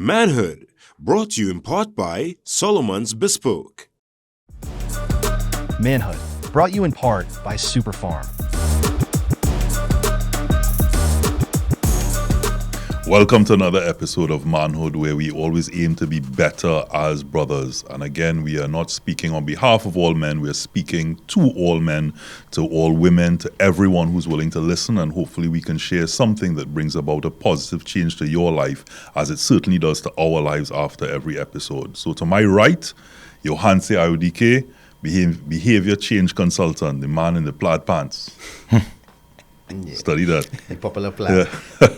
Manhood, brought to you in part by Solomon's Bespoke. Manhood, brought you in part by Superfarm. Welcome to another episode of Manhood, where we always aim to be better as brothers. And again, we are not speaking on behalf of all men. We are speaking to all men, to all women, to everyone who's willing to listen. And hopefully we can share something that brings about a positive change to your life, as it certainly does to our lives after every episode. So to my right, Johanse Ayodike, behavior change consultant, the man in the plaid pants. Yeah. Study that. A popular plan.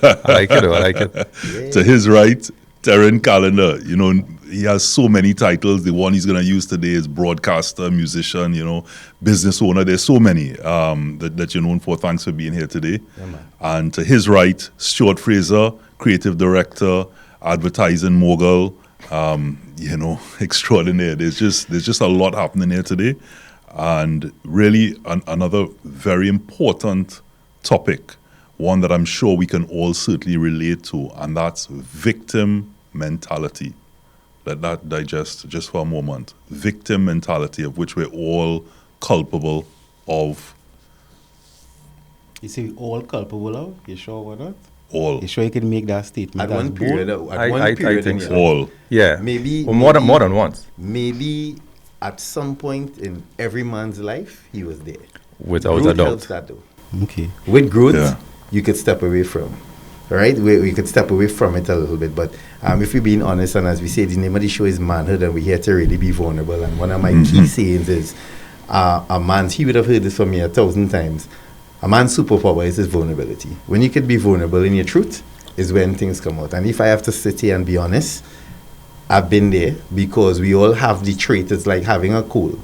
I like it. Yeah. To his right, Terran Calendar. You know, he has so many titles. The one he's going to use today is broadcaster, musician, business owner. There's so many that you're known for. Thanks for being here today. Yeah, man. And to his right, Stuart Fraser, creative director, advertising mogul, extraordinaire. There's just a lot happening here today. And really another very important topic, one that I'm sure we can all certainly relate to, and that's victim mentality. Let that digest just for a moment. Victim mentality, of which we're all culpable of. You say all culpable of? You sure about that? All. You sure you can make that statement? At one period, I think in so. your life. All. Yeah. Maybe more than once. Maybe at some point in every man's life, he was there. Without a Growth doubt. helps that though. Okay. With growth, Yeah. you could step away from. Right? We could step away from it a little bit. But if we're being honest, and as we say, the name of the show is Manhood, and we're here to really be vulnerable. And one of my key sayings is, he would have heard this from me 1,000 times, a man's superpower is his vulnerability. When you could be vulnerable in your truth is when things come out. And if I have to sit here and be honest, I've been there, because we all have the trait. It's like having a cold.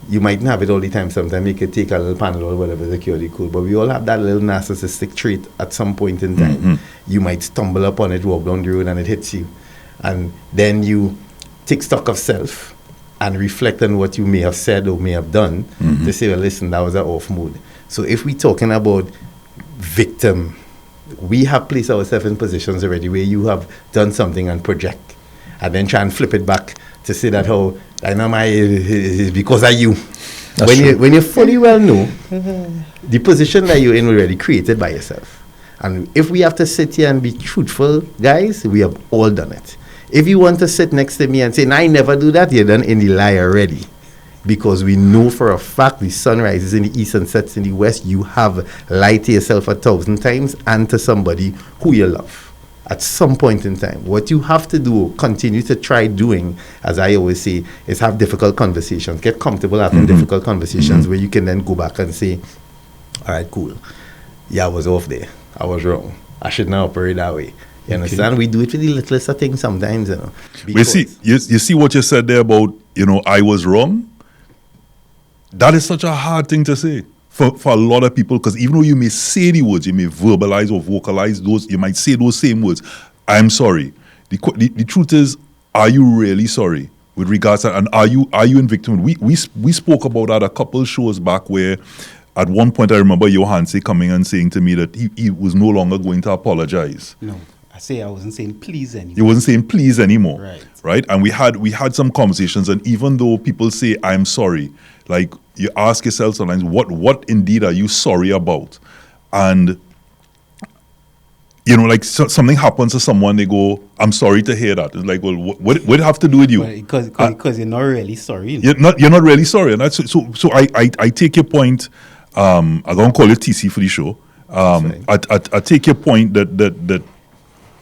You mightn't have it all the time. Sometimes you could take a little Panadol or whatever to cure the cold. But we all have that little narcissistic trait at some point in time. You might stumble upon it, walk down the road, and it hits you. And then you take stock of self and reflect on what you may have said or may have done to say, well, listen, that was an off mood. So if we're talking about victim, we have placed ourselves in positions already where you have done something and project, and then try and flip it back to say that how dynamite is because of you. When you fully well know the position that you're in already created by yourself. And if we have to sit here and be truthful, guys, we have all done it. If you want to sit next to me and say, I never do that, you're done in the lie already. Because we know for a fact the sun rises in the east and sets in the west. You have lied to yourself 1,000 times and to somebody who you love at some point in time. What you have to do, continue to try doing, as I always say, is have difficult conversations. Get comfortable having difficult conversations where you can then go back and say, all right, cool. Yeah, I was off there. I was wrong. I should not operate that way. You understand? We do it with the littlest of things sometimes, We see, you see what you said there about, I was wrong? That is such a hard thing to say for a lot of people, because even though you may say the words, you may verbalize or vocalize those, you might say those same words, I'm sorry. The truth is, are you really sorry with regards to, and are you in victim? We spoke about that a couple shows back, where at one point I remember Johanse coming and saying to me that he was no longer going to apologize. No, I wasn't saying please anymore. He wasn't saying please anymore. Right. And we had some conversations, and even though people say I'm sorry, like, you ask yourself sometimes, what indeed are you sorry about? And something happens to someone, they go, I'm sorry to hear that. It's like, well, what it have to do with you? Well, because you're not really sorry. You're not really sorry. And that's so I take your point. I'm gonna call it TC for the show. I take your point that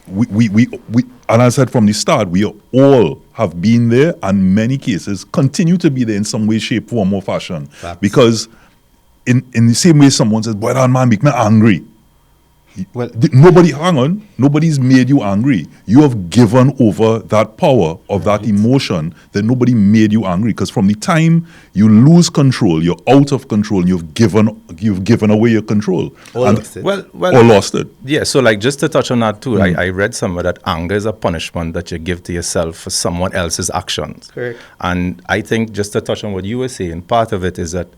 we and as I said from the start, we all have been there, and many cases continue to be there in some way, shape, form, or fashion. Facts. Because in the same way someone says, boy, that man make me angry. Well, Nobody's made you angry. You have given over that power of that emotion, that nobody made you angry. Because from the time you lose control, you're out of control, and you've given away your control. Or lost it. Well, or lost it. Yeah, so like just to touch on that too, I read somewhere that anger is a punishment that you give to yourself for someone else's actions. Correct. And I think just to touch on what you were saying, part of it is that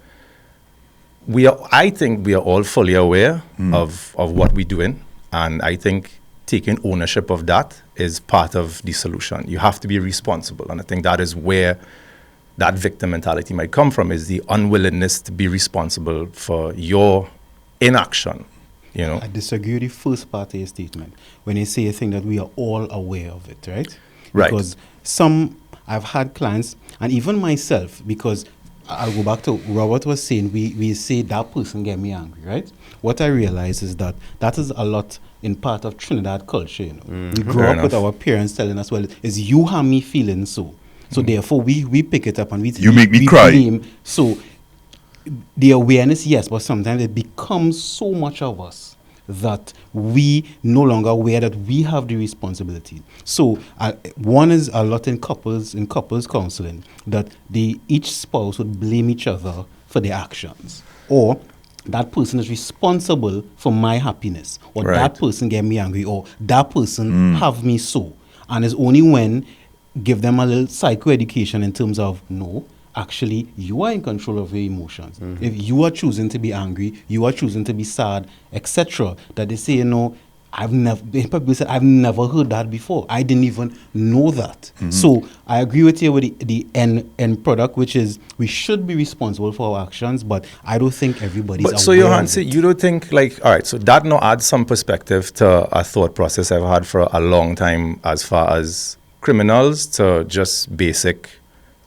I think we are all fully aware of what we're doing. And I think taking ownership of that is part of the solution. You have to be responsible. And I think that is where that victim mentality might come from, is the unwillingness to be responsible for your inaction. You know? I disagree with the first part of your statement when you say a thing that we are all aware of it, right? Right. Because I've had clients, and even myself, because I'll go back to Robert was saying, we say that person get me angry, right? What I realize is that is a lot in part of Trinidad culture, you know. We grew up with our parents telling us, well, it's you and me feeling so. So therefore, we pick it up and we make me cry. blame. So the awareness, yes, but sometimes it becomes so much of us that we no longer aware that we have the responsibility. So one is a lot in couples counseling, that each spouse would blame each other for their actions, or that person is responsible for my happiness, or that person get me angry, or that person have me so. And it's only when give them a little psychoeducation in terms of, no, actually, you are in control of your emotions. If you are choosing to be angry, you are choosing to be sad, etc., that they say, you know, I've never heard that before. I didn't even know that. So I agree with you with the end product, which is we should be responsible for our actions, but I don't think everybody's aware so of Johan, it. you don't think, like, all right, so that now adds some perspective to a thought process I've had for a long time as far as criminals to just basic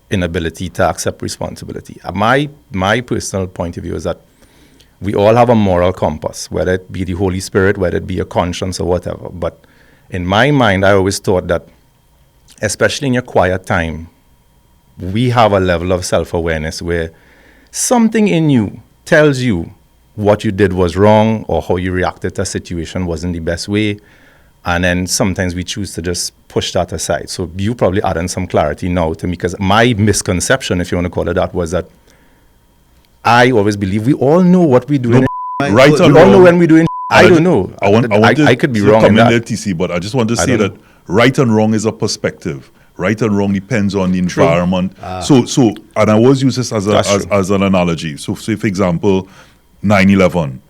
inability to accept responsibility. My personal point of view is that we all have a moral compass, whether it be the Holy Spirit, whether it be a conscience or whatever. But in my mind, I always thought that, especially in your quiet time, we have a level of self-awareness where something in you tells you what you did was wrong or how you reacted to a situation wasn't the best way. And then sometimes we choose to just push that aside. So you probably adding some clarity now to me, because my misconception, if you want to call it that, was that I always believe we all know what we're doing. Right or We all know wrong. when we're doing. I don't know. I could be to wrong in come in that. there, TC, but I just want to say don't that right and wrong is a perspective. Right and wrong depends on the environment. So, and I always use this as an analogy. So, say for example, 9/11.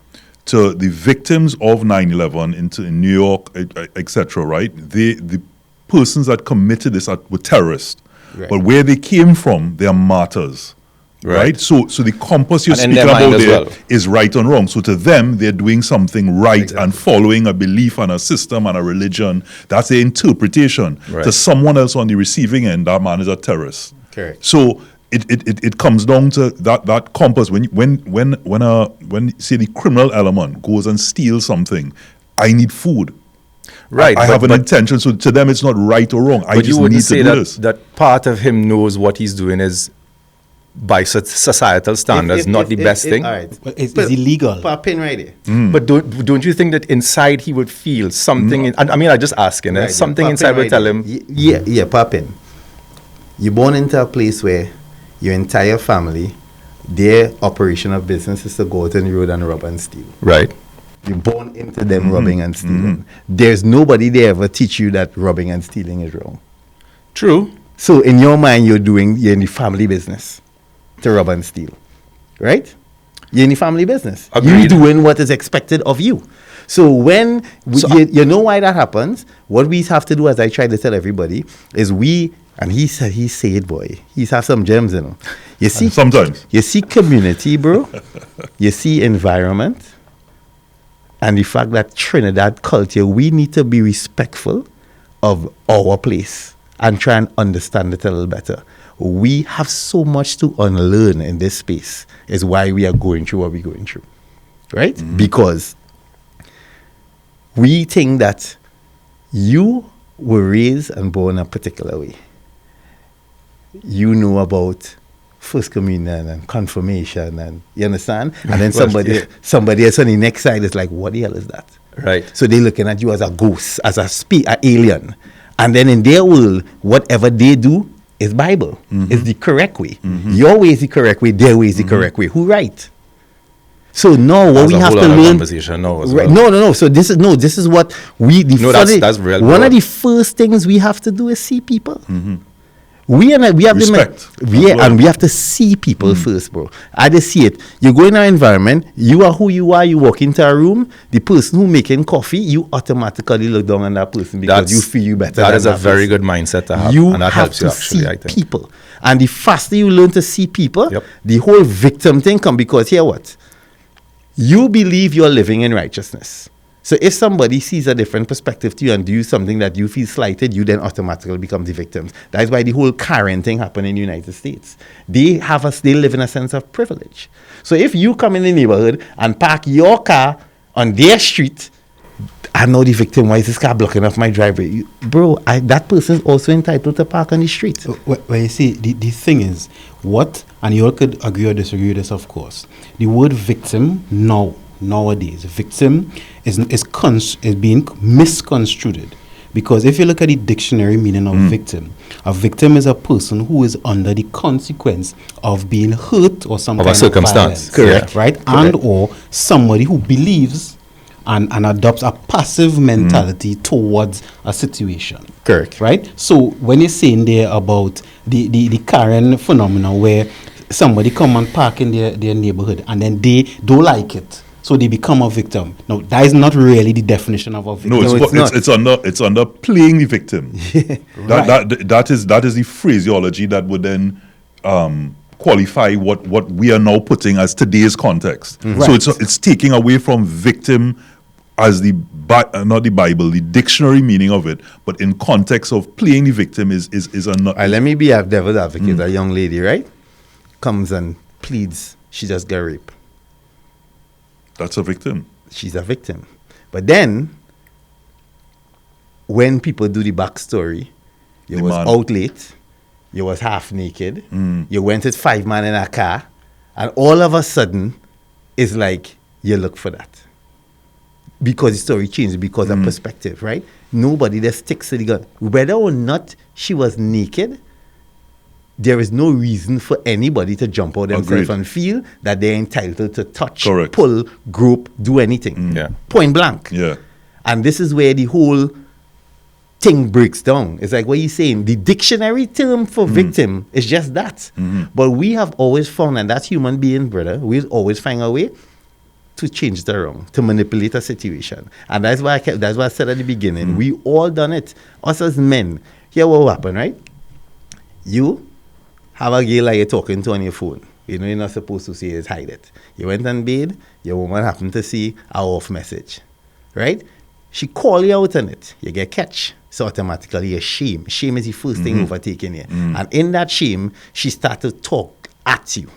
To the victims of 9/11 in New York, etc. Right, the persons that committed this were terrorists, but where they came from, they are martyrs. Right. So the compass you're And in speaking their mind about as there well. is right and wrong. So to them, they're doing something right and following a belief and a system and a religion. That's their interpretation. Right. To someone else on the receiving end, that man is a terrorist. Correct. So it comes down to that compass. When say the criminal element goes and steals something, I need food. Right. I have an intention. So to them, it's not right or wrong. I But just you wouldn't need to say do that, this. that part of him knows what he's doing is, by societal standards, not the best thing. All right. But it's illegal. Put a pin right there. But don't you think that inside he would feel something? I just asking. Right, something pop in inside would right tell there. him. Yeah, pop in. You're born into a place where your entire family, their operation of business is to go out on the road and rob and steal. Right. You're born into them robbing and stealing. There's nobody they ever teach you that robbing and stealing is wrong. True. So in your mind, you're in the family business to rob and steal, right? You're in the family business. You're Agreed. doing what is expected of you. So when you know why that happens, what we have to do, as I try to tell everybody, is and he said, boy, he's have some gems in him. You see, Sometimes. you see community, bro. You see environment. And the fact that Trinidad culture, we need to be respectful of our place and try and understand it a little better. We have so much to unlearn in this space, is why we are going through what we're going through, right? Because we think that you were raised and born a particular way. You know about First Communion and confirmation, and you understand? And then somebody else on the next side is like, what the hell is that? Right. So they're looking at you as a ghost, as an alien. And then in their world, whatever they do is Bible. It's the correct way. Your way is the correct way, their way is the correct way. Who right? So now what That's we a have whole to other learn. conversation now as Right, well. no. So this is what we No, that's real one broad. of the first things we have to do is see people. We have Respect. and we have to see people first, bro. I just see it. You go in our environment, you are who you are. You walk into a room, the person who making coffee, you automatically look down on that person because you feel you better. That is a person. very good mindset to have, You and that have helps you to actually. see I think. people, and the faster you learn to see people, Yep. the whole victim thing come because hear what? You believe you're living in righteousness. So if somebody sees a different perspective to you and do something that you feel slighted, you then automatically become the victim. That's why the whole Karen thing happened in the United States. They live in a sense of privilege. So if you come in the neighborhood and park your car on their street, I know the victim. Why is this car blocking off my driveway? That person is also entitled to park on the street. Well, you see, the thing is, and you all could agree or disagree with this, of course. The word victim nowadays, victim is being misconstrued. Because if you look at the dictionary meaning of victim, a victim is a person who is under the consequence of being hurt or some Of kind a circumstance. of violence, Correct. right? Correct. And or somebody who believes and adopts a passive mentality towards a situation. Correct. Right? So when you're saying there about the Karen phenomenon where somebody come and park in their neighborhood and then they don't like it, so they become a victim. No, that is not really the definition of a victim. No, it's not. it's under playing the victim. That is the phraseology that would then qualify what we are now putting as today's context. Right. So it's taking away from victim as not the Bible, the dictionary meaning of it, but in context of playing the victim is Let me be a devil's advocate. A young lady, right, comes and pleads she just got raped. that's a victim. She's a victim. But then, when people do the backstory, you The was man. out late, you was half naked, you went with 5 men in a car, and all of a sudden, it's like, you look for that. Because the story changed, because of perspective, right? Nobody that sticks to the gun. Whether or not she was naked, there is no reason for anybody to jump out themselves Agreed. and feel that they're entitled to touch, Correct. pull, grope, do anything. Yeah. Point blank. Yeah. And this is where the whole thing breaks down. It's like what you're saying. The dictionary term for victim is just that. But we have always found, and that's human being, brother, we always find a way to change it around, to manipulate a situation. And that's why I said at the beginning, we all done it. Us as men. Here what happened, right? You have a girl like you're talking to on your phone. You know you're not supposed to see it, hide it. You went and bed, your woman happened to see a off message, right? She call you out on it. You get catch. So automatically you're shame. Shame is the first thing overtaking you. And in that shame, she started to talk at you.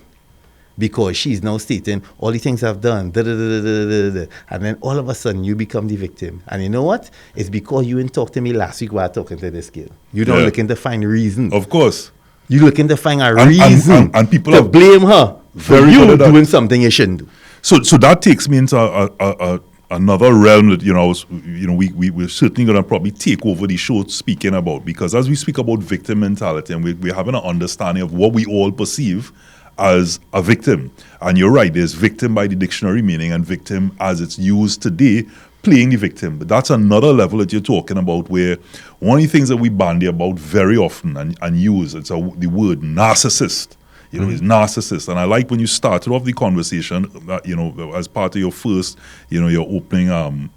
Because she's now stating all the things I've done, and then all of a sudden you become the victim. And you know what? It's because you didn't talk to me last week while talking to this girl. You don't looking to find reason. Of course. You're looking to find a And- reason and people to are blame her for very good you at that. doing something you shouldn't do. So that takes me into another realm that we're certainly going to probably take over the show speaking about, because as we speak about victim mentality and we're having an understanding of what we all perceive as a victim, and you're right, there's victim by the dictionary meaning and victim as it's used today, playing the victim. But that's another level that you're talking about, where one of the things that we bandy about very often and use, the word narcissist. Is narcissist. And I like when you started off the conversation, as part of your first, your opening,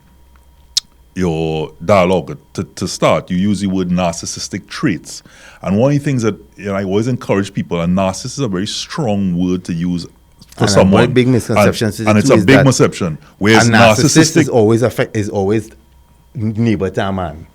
your dialogue to start, you use the word narcissistic traits. And one of the things that I always encourage people, and narcissist is a very strong word to use for And someone. one big misconception and it's a big misconception. Whereas A narcissist narcissistic is always neighbor to a man.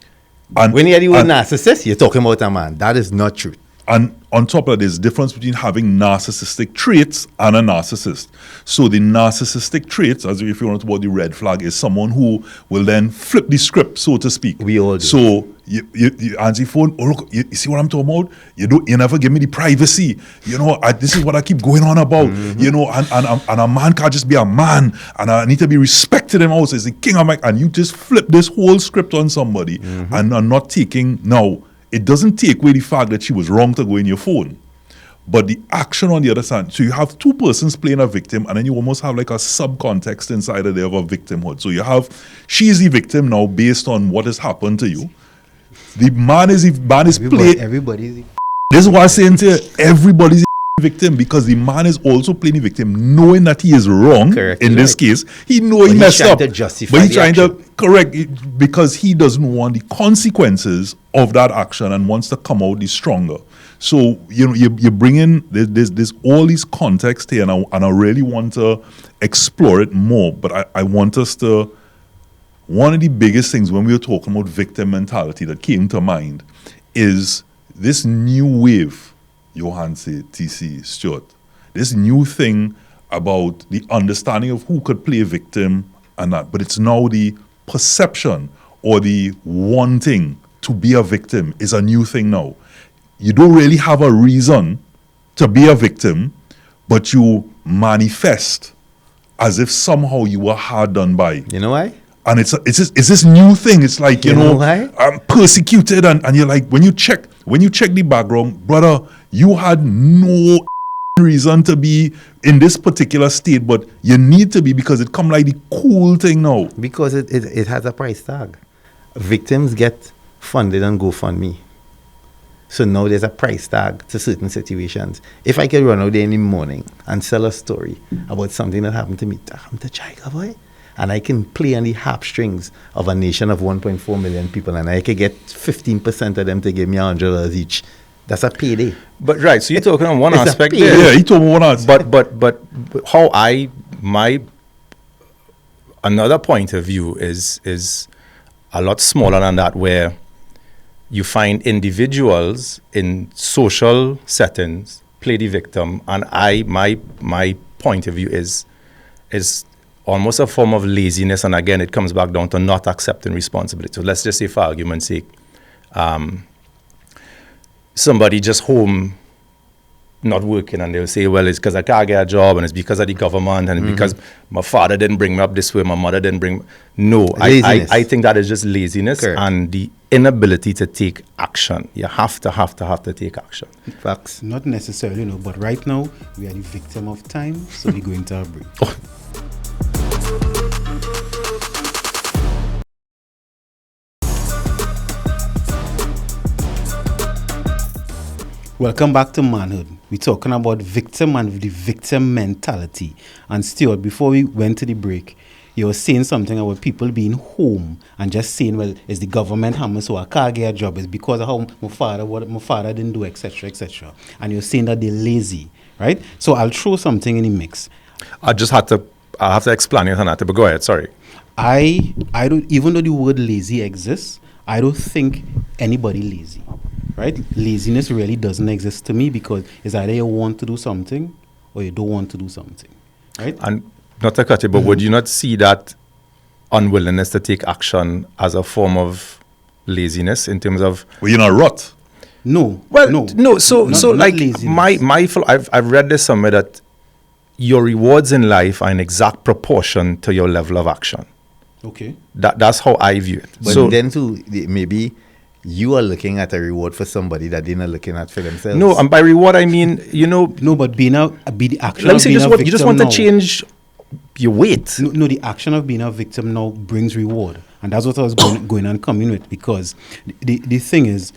and, When you hear the word and- narcissist, you're talking about a man. That is not true. And on top of that, there's a difference between having narcissistic traits and a narcissist. So the narcissistic traits, as if you want to talk about the red flag, is someone who will then flip the script, so to speak. We all do. So you answer the phone, oh look, you see what I'm talking about? You never give me the privacy. This is what I keep going on about. And a man can't just be a man, and I need to be respected in house. It's the king of my, and you just flip this whole script on somebody and are not taking now. It doesn't take away the fact that she was wrong to go in your phone. But the action on the other side, so you have two persons playing a victim, and then you almost have like a subcontext inside of there of a victimhood. So you have, she's the victim now based on what has happened to you. The man is playing. Everybody is This is why I'm saying to you, everybody's a victim because the man is also playing the victim, knowing that he is wrong. Correct, in this right. case. He know he But he's messed trying up. to justify but he's the trying to action. correct it because he doesn't want the consequences of that action and wants to come out the stronger. So you bring in there's all these context here, and I really want to explore it more. But I want us to. One of the biggest things when we were talking about victim mentality that came to mind is this new wave, Johan said, TC, Stuart, this new thing about the understanding of who could play victim and that, but it's now the perception or the wanting to be a victim is a new thing now. You don't really have a reason to be a victim, but you manifest as if somehow you were hard done by. You know why? And it's this new thing. It's like, you know, why? I'm persecuted, and you're like, when you check the background, brother, you had no reason to be in this particular state, but you need to be because it come like the cool thing now. Because it has a price tag. Victims get funded on GoFundMe. So now there's a price tag to certain situations. If I could run out there in the morning and sell a story about something that happened to me, that happened to Chika boy, and I can play on the harp strings of a nation of 1.4 million people, and I could get 15% of them to give me $100 each, that's a payday. But right, so you're talking on one It's a aspect pay- there. Yeah, he told me one answer. But how my another point of view is a lot smaller than that, where you find individuals in social settings play the victim, and my point of view is almost a form of laziness, and again it comes back down to not accepting responsibility. So let's just say, for argument's sake, somebody just home not working, and they'll say, well, it's because I can't get a job, and it's because of the government, and it's because my father didn't bring me up this way, my mother didn't bring me. No, Laziness. I think that is just laziness. Correct. And the inability to take action. You have to take action. Facts. Not necessarily, no, but right now we are the victim of time, so we're going to our break. Welcome back to Manhood. We're talking about victim and the victim mentality. And Stuart, before we went to the break, you were saying something about people being home and just saying, well, it's the government hammer, so I can't get a job. It's because of how what my father didn't do, etc., etc. And you're saying that they're lazy, right? So I'll throw something in the mix. I have to explain it, Hanata, but go ahead, sorry. I don't, even though the word lazy exists, I don't think anybody lazy, right? Laziness really doesn't exist to me, because it's either you want to do something or you don't want to do something, right? And not to cut you, but would you not see that unwillingness to take action as a form of laziness in terms of? Well, you're not rot. No. Well, no. So not like laziness. I've read this somewhere that your rewards in life are in exact proportion to your level of action. Okay. That's how I view it. But So then too, maybe you are looking at a reward for somebody that they're not looking at for themselves. no, and by reward I mean, No, but be the action let me of say being a victim you just want now. to change your weight. No, the action of being a victim now brings reward. And that's what I was going and coming with, because the thing is,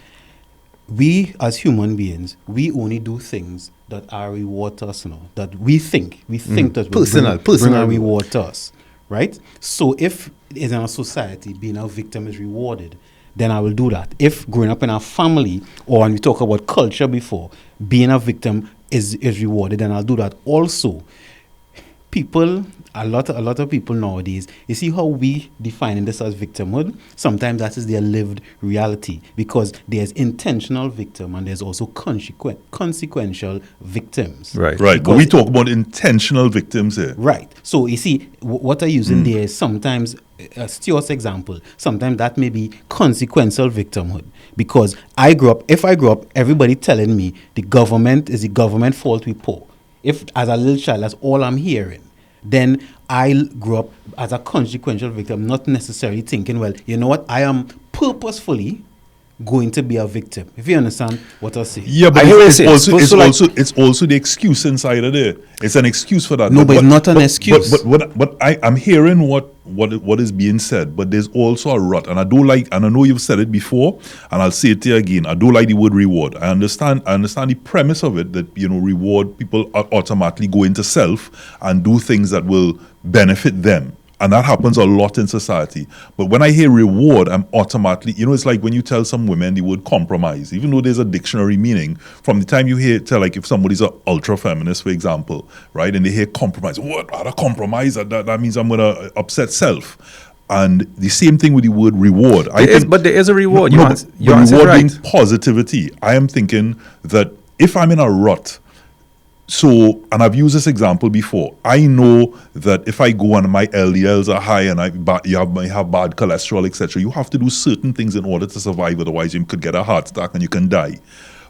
we as human beings, we only do things that are reward to us now. That we think that will bring a reward to us, right? So if in a society being a victim is rewarded, then I will do that. If growing up in a family, or when we talk about culture before, being a victim is rewarded, then I'll do that also. People, a lot of people nowadays, you see how we define this as victimhood? Sometimes that is their lived reality, because there's intentional victim and there's also consequential victims. Right. Right. But we talk about intentional victims here. Right. So you see, what I use in there is sometimes, Stuart's example, sometimes that may be consequential victimhood. Because if I grew up, everybody telling me the government is the government fault we poor. If as a little child, that's all I'm hearing, then I grew up as a consequential victim, not necessarily thinking, well, you know what, I am purposefully going to be a victim. If you understand what I say. Yeah, but I hear what it's you're saying. also So it's also the excuse inside of there. It's an excuse for that. No, but it's not an excuse. But I'm hearing what is being said, but there's also a rut, and I don't like, and I know you've said it before, and I'll say it to you again. I don't like the word reward. I understand the premise of it, that reward people automatically go into self and do things that will benefit them. And that happens a lot in society. But when I hear reward, I'm automatically, it's like when you tell some women the word compromise, even though there's a dictionary meaning, from the time you tell, like, if somebody's an ultra feminist, for example, right, and they hear compromise, what? Are a compromise? That means I'm going to upset self. And the same thing with the word reward. But there is a reward. But Reward being positivity. I am thinking that if I'm in a rut, so, and I've used this example before, I know that if I go and my LDLs are high and you have bad cholesterol, etc., you have to do certain things in order to survive. Otherwise, you could get a heart attack and you can die.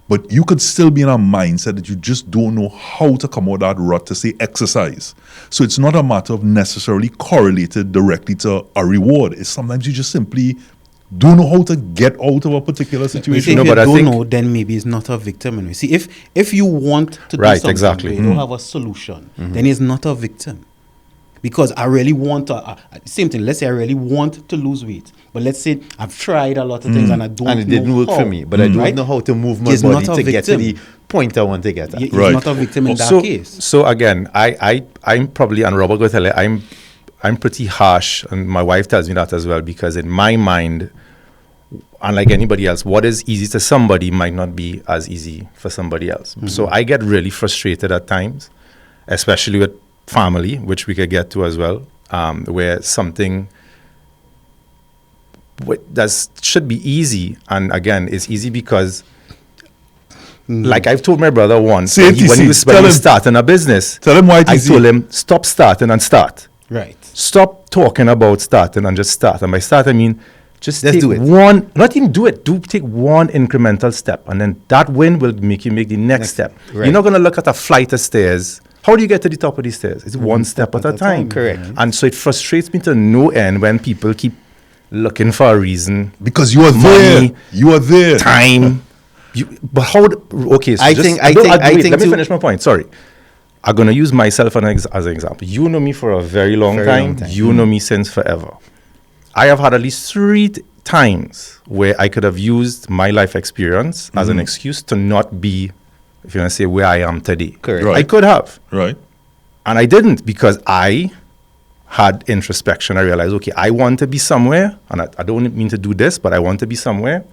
But you could still be in a mindset that you just don't know how to come out of that rut to say exercise. So it's not a matter of necessarily correlated directly to a reward. It's sometimes you just simply don't know how to get out of a particular situation. If you don't know, then maybe it's not a victim. And see, if you want to do something, exactly. but you don't have a solution, then it's not a victim. Because I really want to, same thing, let's say I really want to lose weight. But let's say I've tried a lot of things and I don't know. And it didn't work for me, but I don't know how to move my body to get to the point I want to get at. He's not a victim in that case. So again, I'm probably, and Robert will tell you, I'm pretty harsh, and my wife tells me that as well, because in my mind, unlike anybody else, what is easy to somebody might not be as easy for somebody else. So I get really frustrated at times, especially with family, which we could get to as well, where something that should be easy, and again, it's easy because, like I've told my brother once, when he was starting a business, tell him why I told him, stop starting and start. Right. Stop talking about starting and just start. And by start, I mean, just take do it. not even do it, take one incremental step. And then that win will make you make the next step. Right. You're not going to look at a flight of stairs. How do you get to the top of these stairs? It's one step at a time. Correct. And so it frustrates me to no end when people keep looking for a reason. Because you are Money, there. You are there. Time. But how? Okay, so let me finish my point. Sorry. I'm going to use myself as an example. You know me for a very long time. You know me since forever. I have had at least 3 times where I could have used my life experience as an excuse to not be, if you want to say, where I am today. Correct. Right. I could have. Right. And I didn't, because I had introspection. I realized, okay, I want to be somewhere, and I don't mean to do this, but I want to be somewhere,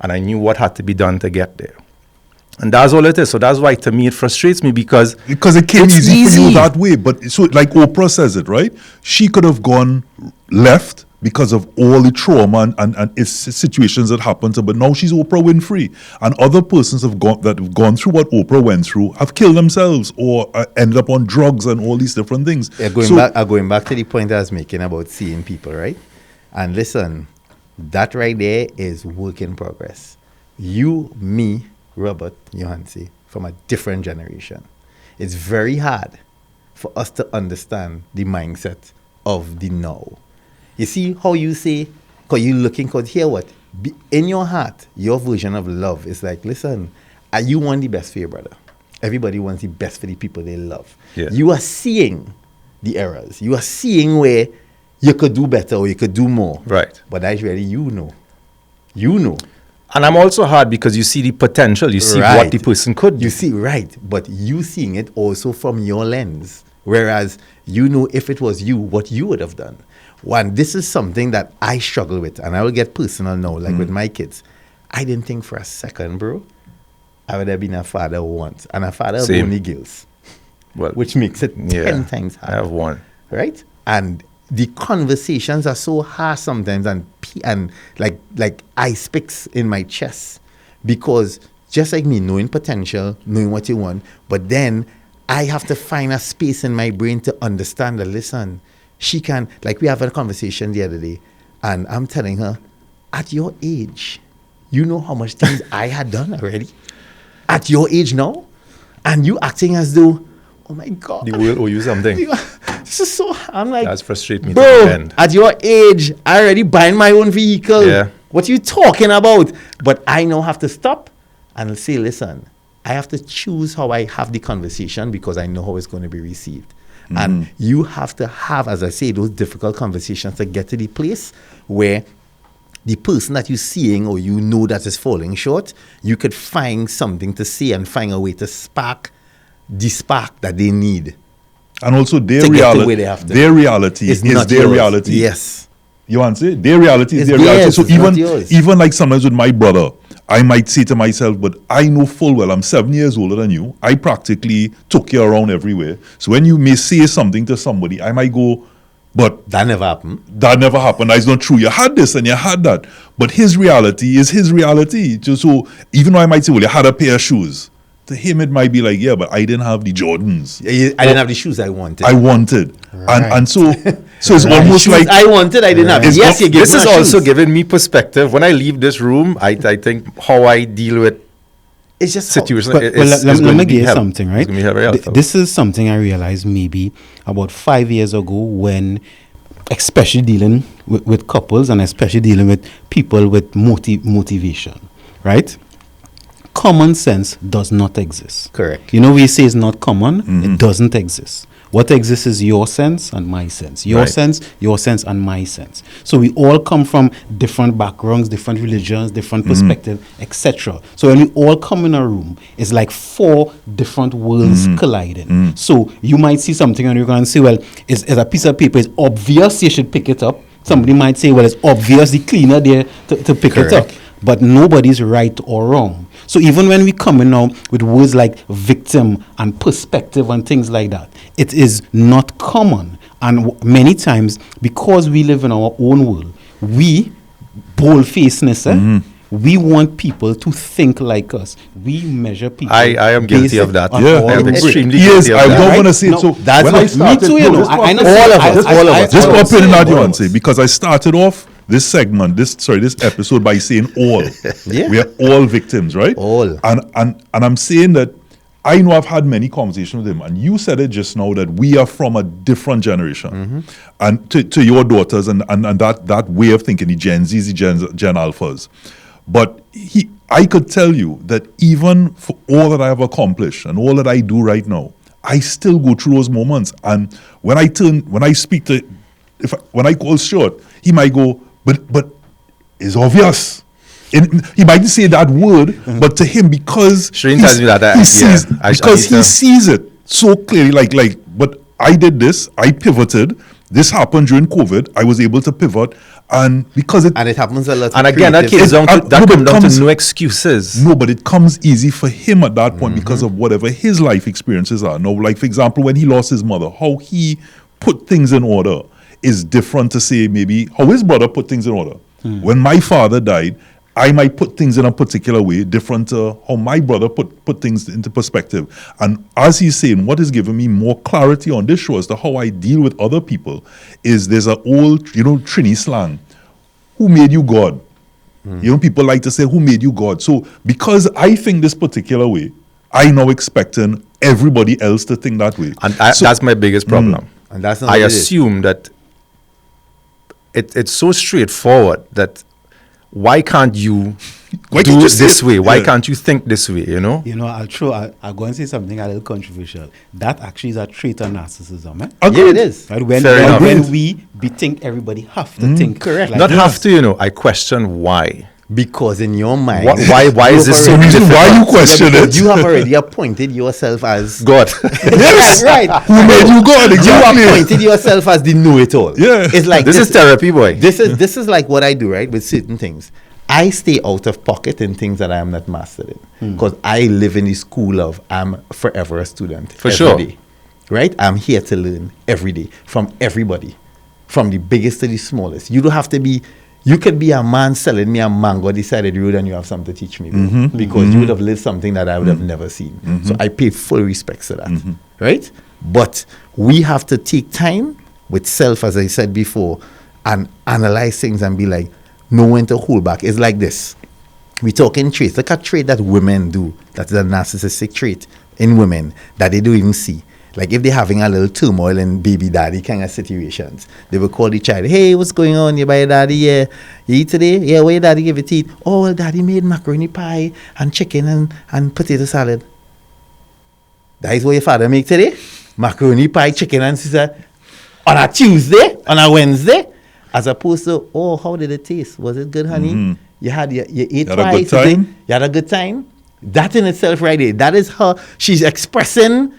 and I knew what had to be done to get there. And that's all it is. So that's why, to me, it frustrates me because it came easy for you that way. But so, like Oprah says it, right? She could have gone left because of all the trauma and its situations that happened to her. But now she's Oprah Winfrey. And other persons have gone through what Oprah went through, have killed themselves or ended up on drugs and all these different things. Yeah, going back to the point I was making about seeing people, right? And listen, that right there is work in progress. You, me, Robert, Johansi, from a different generation. It's very hard for us to understand the mindset of the now. You see how you say, because you're looking, because hear what? In your heart, your version of love is like, listen, you want the best for your brother. Everybody wants the best for the people they love. Yeah. You are seeing the errors. You are seeing where you could do better or you could do more. Right. But that's really, you know. You know. And I'm also hard because you see the potential, you see what the person could do. You see, right, but you seeing it also from your lens. Whereas you know if it was you, what you would have done. One, this is something that I struggle with, and I will get personal now, like with my kids. I didn't think for a second, bro, I would have been a father once, and a father of only girls, which makes it 10 times harder. I have one. Right? And the conversations are so harsh sometimes and like ice picks in my chest, because just like me, knowing potential, knowing what you want, but then I have to find a space in my brain to understand that, listen, she can, like we have a conversation the other day, and I'm telling her, at your age, you know how much things I had done already? At your age now? And you acting as though, oh my God. The world owe you something. This is so, I'm like, that's frustrating me bro, to the end. At your age, I already buying my own vehicle. Yeah. What you talking about? But I now have to stop and say, listen, I have to choose how I have the conversation because I know how it's going to be received. And you have to have, as I say, those difficult conversations to get to the place where the person that you're seeing or you know that is falling short, you could find something to say and find a way to spark the spark that they need. And also their To get to reality, where they have to. their reality It's is not their yours. reality. Yes. You answer? Their reality is It's their reality. theirs, So it's not even yours. even like sometimes with my brother, I might say to myself, but I know full well I'm 7 years older than you. I practically took you around everywhere. So when you may say something to somebody, I might go, but That never happened. that never happened. That's not true. You had this and you had that. But his reality is his reality. So even though I might say, well, you had a pair of shoes. To him, it might be like, yeah, but I didn't have the Jordans I didn't have the shoes I wanted. I wanted. And so it's almost Shoes like I wanted, I didn't have. It's Yes, not- you give This me is my also shoes. giving me perspective. When I leave this room, I think how I deal with It's just how- situations But, is let going me to be give you help. something, right? It's going to be very helpful. This is something I realized maybe about 5 years ago when, especially dealing with couples and especially dealing with people with motivation, right? Common sense does not exist. Correct. You know, we say it's not common, it doesn't exist. What exists is your sense and my sense. Your sense, and my sense. So we all come from different backgrounds, different religions, different perspectives, etc. So when we all come in a room, it's like 4 different worlds colliding. So you might see something and you're going to say, well, it's a piece of paper. It's obvious you should pick it up. Somebody might say, well, it's obvious the cleaner there to pick it up. Correct. But nobody's right or wrong. So even when we come in now with words like victim and perspective and things like that, it is not common. And many times, because we live in our own world, we, bold-facedness, we want people to think like us. We measure people. I am guilty based of that. on Yeah. all I am the work. extremely yes, guilty of I that. don't Right? want to say it. No, So that's when what- I me started, too, you know. just I know. all of us, all of us. Just all of pop us. in and out, all you of want to say, because I started off this segment, this episode by saying all. Yeah. We are all victims, right? All. And I'm saying that I know I've had many conversations with him, and you said it just now that we are from a different generation. And to your daughters and that way of thinking, the Gen Zs, the Gen Alphas. But I could tell you that even for all that I have accomplished and all that I do right now, I still go through those moments. And when I speak to, when I call short, he might go, but it's obvious. And he might say that word, but to him, because Shreen tells me that, he yeah, sees, I because need he to- sees it so clearly, like, but I did this, I pivoted. This happened during COVID. I was able to pivot, and because it And it happens a lot. And with again, that creative- comes down to no, but come down comes- to no excuses. no, but it comes easy for him at that point because of whatever his life experiences are. No, like for example, when he lost his mother, how he put things in order is different to say maybe how his brother put things in order. When my father died, I might put things in a particular way, different to how my brother put things into perspective. And as he's saying, what is giving me more clarity on this show as to how I deal with other people is there's an old, Trini slang. Who made you God? People like to say, who made you God? So because I think this particular way, I now expecting everybody else to think that way. And So- that's my biggest problem. And that's not I what it is. assume that it's so straightforward that why can't you Why do can't you it say this it? way? Why Yeah. can't you think this way, You know, I'll go and say something a little controversial. That actually is a trait of narcissism. Eh? Agreed. Yeah, it is. Right? When, Fair enough. when we think everybody have to think Correct. like Not this. have to, I question why. Because in your mind, Why you is this have so The already- reason why you question because it. you have already appointed yourself as God? Yes. right. Who made you God? You Exactly. appointed yourself as the know-it-all. Yeah. It's like This is therapy, boy. This is like what I do, right? With certain things, I stay out of pocket in things that I am not mastered in, because I live in the school of I'm forever a student. For every sure. day, right? I'm here to learn every day from everybody, from the biggest to the smallest. You don't have to be. You could be a man selling me a mango on the side of the road and you have something to teach me, bro, because you would have lived something that I would have never seen. So I pay full respects to that, right? But we have to take time with self, as I said before, and analyze things and be like, know when to hold back. It's like this. We talking traits. Look at trait that women do. That's a narcissistic trait in women that they don't even see. like if they're having a little turmoil in baby daddy kind of situations, they will call the child, hey, what's going on? You buy your daddy? Yeah. You eat today? Yeah, where your daddy give you to eat? Oh, well, daddy made macaroni pie and chicken and potato salad. That is what your father make today? Macaroni pie, chicken and sister on a Tuesday, on a Wednesday, as opposed to, oh, how did it taste? Was it good, honey? Mm-hmm. You ate had a twice. good time? You had a good time? That in itself right there, that is her, she's expressing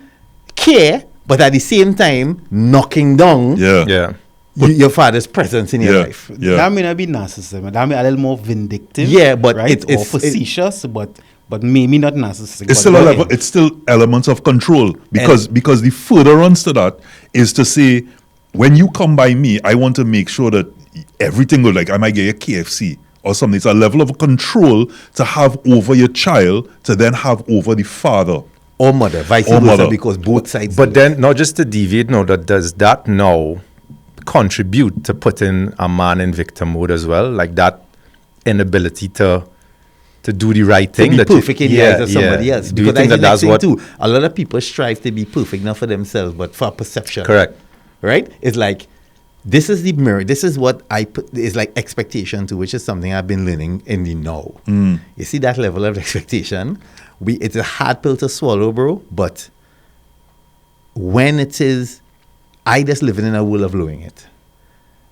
care, but at the same time, knocking down Yeah. your father's presence in your life. Yeah. That may not be narcissism. That may be a little more vindictive. Yeah, but right? Or it's facetious, but maybe not narcissistic. It's but still a okay. level, it's still elements of control because the furtherance to that is to say, when you come by me, I want to make sure that everything goes, like I might get you KFC or something. It's a level of control to have over your child to then have over the father. Or mother, vice Or versa, mother. because both sides. But then, not just to deviate, no, does that now contribute to putting a man in victim mode as well? Like that inability to do the right to thing. be that perfect in the eyes of somebody else. Do you Because think that that's what... too? A lot of people strive to be perfect, not for themselves, but for perception. Correct. Right? It's like, this is the mirror. This is what I put, it's like expectation too, which is something I've been learning in the now. You see that level of expectation? It's a hard pill to swallow, bro, but when it is, I just living in a world of lowering it.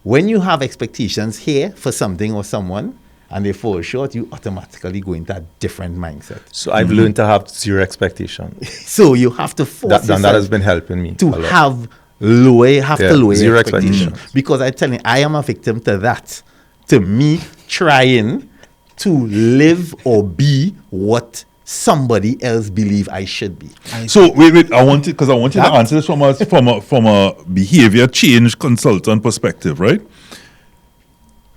When you have expectations here for something or someone, and they fall short, you automatically go into a different mindset. So I've learned to have zero expectation. So you have to force That has yourself been helping me to a lot. have lower your zero expectations. expectations. Because I tell you, I am a victim to that. To me trying to live or be what somebody else believe I should be. So wait, I want you to answer this from a behavior change consultant perspective, right?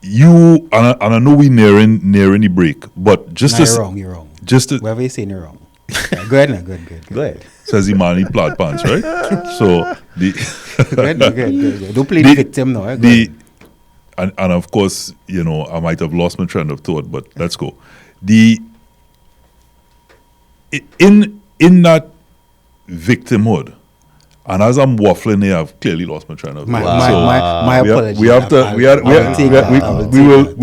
You and I know we nearing the break, but just Nah, to you're wrong. You're wrong. just to Whatever you're saying, you're wrong. Yeah, go ahead now. Good. Go ahead. says the man in plaid pants, right? So Good. Don't play the The- victim now. Go ahead. and of course, you know, I might have lost my trend of thought, but let's go. In that victimhood, and as I'm waffling here, I've clearly lost my trend of thought. My apologies. We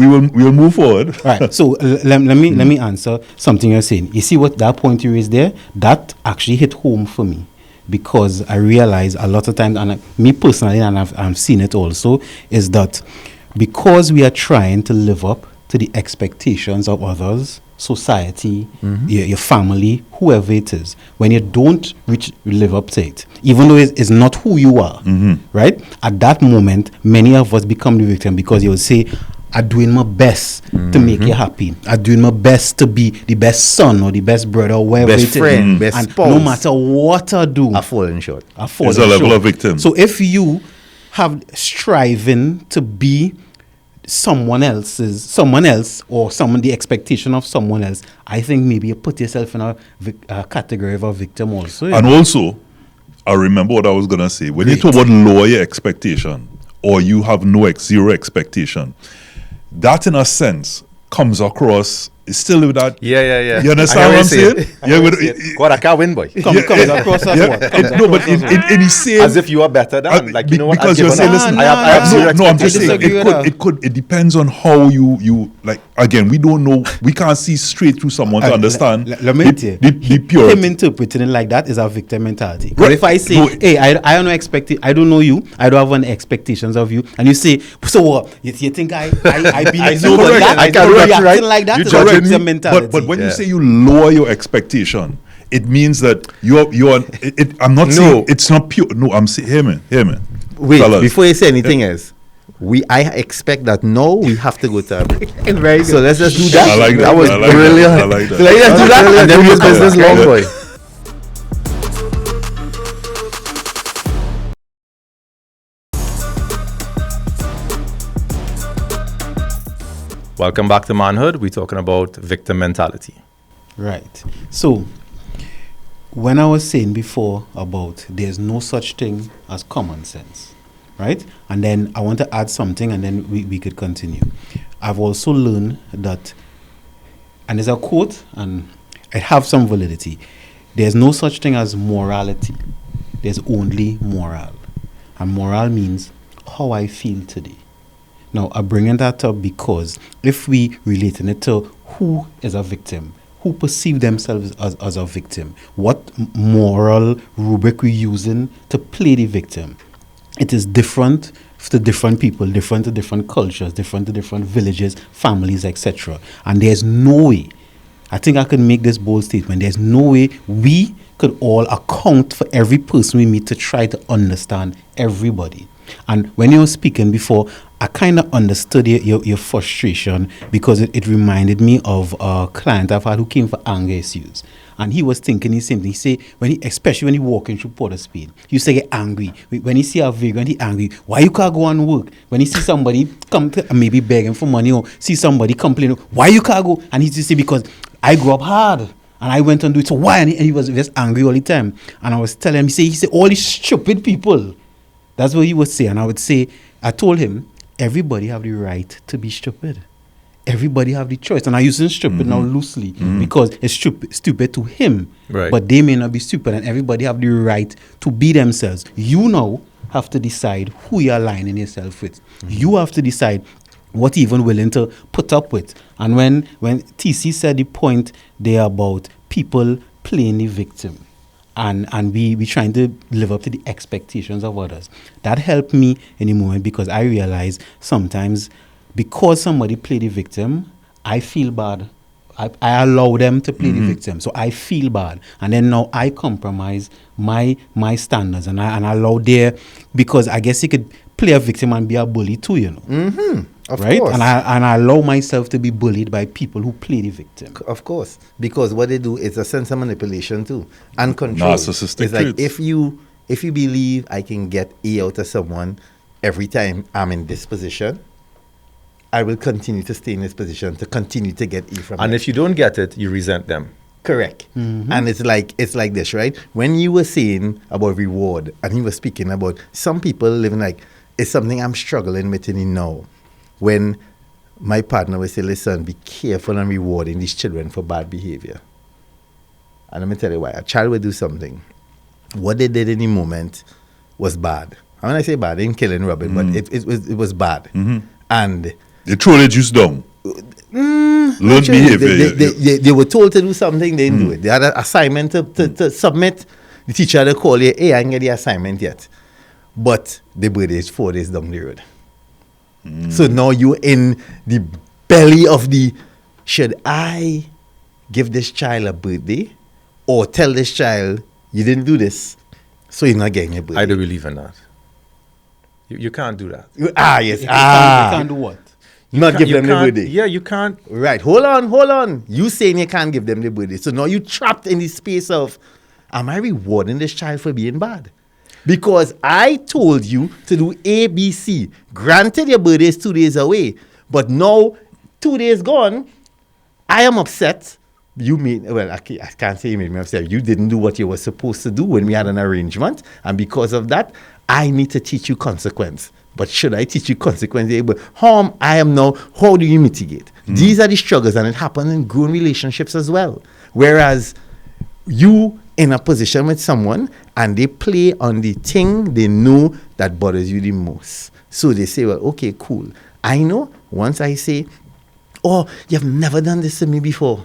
will move forward. Right. So let me answer something you're saying. You see what that point you raised there? That actually hit home for me, because I realize a lot of times, and me personally, and I've seen it also, is that because we are trying to live up to the expectations of others, society, your family, whoever it is, when you don't live up to it, even though it's not who you are, right? At that moment, many of us become the victim, because you'll say, I'm doing my best to make you happy. I'm doing my best to be the best son or the best brother or whatever Best it is. friend, best and spouse. no matter what I do, I falling short. I fall It's a level short. of victim. So if you have striving to be someone else or the expectation of someone else, I think maybe you put yourself in a category of a victim also. And also, I remember what I was gonna say. When you talk about lower your expectation, or you have zero expectation, that in a sense comes across still with that. Yeah. You understand what I'm saying? God, I can't win, boy. comes across as what? No, but in the same, As if you are better than. Like, you know what? because you're saying, listen, I have zero no, I'm just expectations. saying disagree with that. it depends on how you like. Again, we don't know. We can't see straight through someone to understand Let me tell you, the purity. him interpreting it like that is a victim mentality. Right. But if I say, No, hey, I don't expect it, I don't know you, I don't have any expectations of you, and you say, so what? You think I be I like know, that? correct. I can You're react, reacting right? like that You is a judging victim me? mentality. But when you Yeah. say you lower your expectation, it means that you're. I'm not saying it's not pure. No, I'm saying, hear me. Wait, Fellas. before you say anything else, I expect that now we have to go to a break. Very good. So let's just do that. I like that. That was I like brilliant. that. I like that. So let's just do that, and then we'll business long, boy. Welcome back to Manhood. We're talking about victim mentality. Right. So, when I was saying before about there's no such thing as common sense, right? And then I want to add something, and then we could continue. I've also learned that, and there's a quote, and it have some validity. There's no such thing as morality. there's only moral. And moral means how I feel today. Now, I'm bringing that up because if we relating it to who is a victim, who perceive themselves as a victim, what moral rubric we're using to play the victim, it is different to different people, different to different cultures, different to different villages, families, etc. And there's no way, I think I can make this bold statement, there's no way we could all account for every person we meet to try to understand everybody. And when you were speaking before, I kind of understood your frustration because it reminded me of a client I've had who came for anger issues. And he was thinking the same thing. He say, especially when he walking through Port of Spain, he used to get angry. When he see a vagrant, he angry. Why you can't go and work? When he see somebody come to maybe begging for money or see somebody complaining, why you can't go? And he used to say, because I grew up hard and I went and do it. So why? And he was just angry all the time. And I was telling him, he said, all these stupid people. That's what he would say. And I told him, everybody have the right to be stupid. Everybody have the choice. And I'm using stupid now loosely because it's stupid to him. Right. But they may not be stupid, and everybody have the right to be themselves. You now have to decide who you're aligning yourself with. You have to decide what you're even willing to put up with. And when TC said the point there about people playing the victim, and we trying to live up to the expectations of others. That helped me in the moment because I realized sometimes because somebody play the victim, I feel bad. I allow them to play the victim. So I feel bad. And then now I compromise my standards and I allow because I guess you could play a victim and be a bully too, you know. Mm-hmm. Of right? course. And I allow myself to be bullied by people who play the victim. Of course. Because what they do is a sense of manipulation too. And control. Narcissistic It's like traits. if you believe I can get A out of someone every time I'm in this position, I will continue to stay in this position to continue to get E from And them. if you don't get it, you resent them. Correct. And it's like this, right? When you were saying about reward, and he was speaking about some people living like, it's something I'm struggling with in now. When my partner would say, listen, be careful and rewarding these children for bad behavior. And let me tell you why. A child will do something. What they did in the moment was bad. And when I say bad, they didn't kill and rob it, but it was bad. And They throw the juice down. Learn actually, behavior. they were told to do something, they didn't do it. They had an assignment to submit. The teacher had to call you, hey, I didn't get the assignment yet. But the birthday is 4 days down the road. So now you're in the belly of should I give this child a birthday or tell this child you didn't do this so you're not getting a birthday? I do believe in that. You can't do that. Yes. You can't do what? Not give You them the can't- birthday. Yeah, you can't. Right. Hold on. You saying you can't give them the birthday. So now you trapped in the space of, am I rewarding this child for being bad? Because I told you to do A, B, C. Granted, your birthday is 2 days away. But now, 2 days gone, I am upset. I can't say you made me upset. You didn't do what you were supposed to do when we had an arrangement. And because of that, I need to teach you consequence. But should I teach you consequence? But how do you mitigate? These are the struggles, and it happens in grown relationships as well. Whereas you in a position with someone and they play on the thing they know that bothers you the most. So they say, well, okay, cool. I know once I say, oh, you've never done this to me before,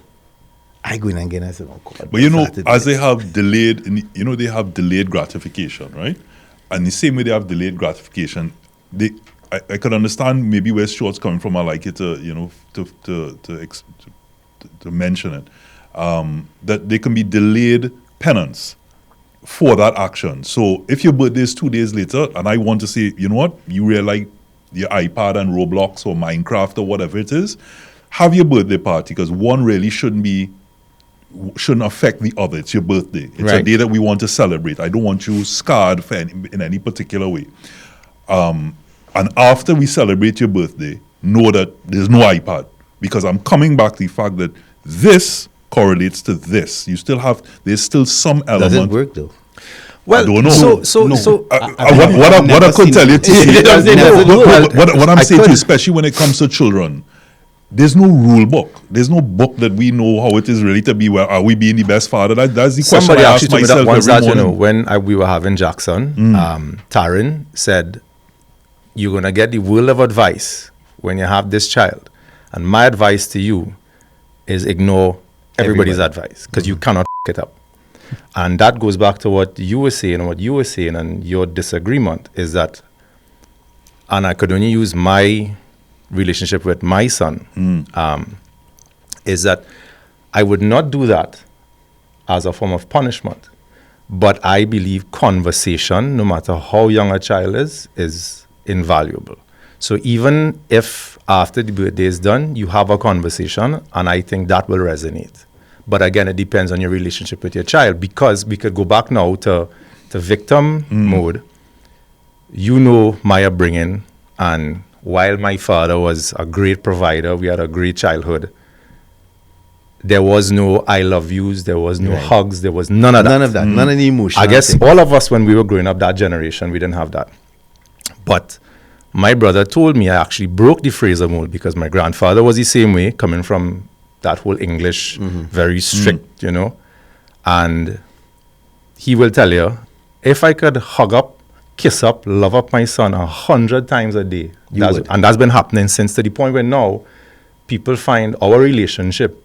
I go in again and say, oh, God. But as they have delayed, they have delayed gratification, right? And the same way they have delayed gratification, I could understand maybe where Stuart's coming from. I like it to mention it. That they can be delayed penance for that action. So if your birthday is 2 days later and I want to say, you know what, you really like your iPad and Roblox or Minecraft or whatever it is, have your birthday party, because one really shouldn't affect the other. It's your birthday. It's a day that we want to celebrate. I don't want you scarred in any particular way. And after we celebrate your birthday, know that there's no iPad, because I'm coming back to the fact that this correlates to this. There's still some element. Does it work though? Well, I don't know. So what I could tell you, It doesn't work. what I'm I saying to could- you, especially when it comes to children, there's no rule book. There's no book that we know how it is really to be. Well, are we being the best father? That's the question Somebody I actually ask told me that myself once every that, morning. when we were having Jackson, Taryn said, you're going to get the world of advice when you have this child. And my advice to you is ignore everybody's advice because you cannot f it up. And that goes back to what you were saying and your disagreement is that, and I could only use my relationship with my son, is that I would not do that as a form of punishment. But I believe conversation, no matter how young a child is invaluable. So even if after the birthday is done, you have a conversation, and I think that will resonate. But again, it depends on your relationship with your child, because we could go back now to victim mode. You know my upbringing, and while my father was a great provider, we had a great childhood. There was no I love yous, there was no hugs, there was none of that. None of the emotional I guess things. all of us, when we were growing up, that generation, we didn't have that. But my brother told me I actually broke the Fraser mold because my grandfather was the same way, coming from that whole English, very strict, And he will tell you, if I could hug up, kiss up, love up my son 100 times a day, and that's been happening since, to the point where now people find our relationship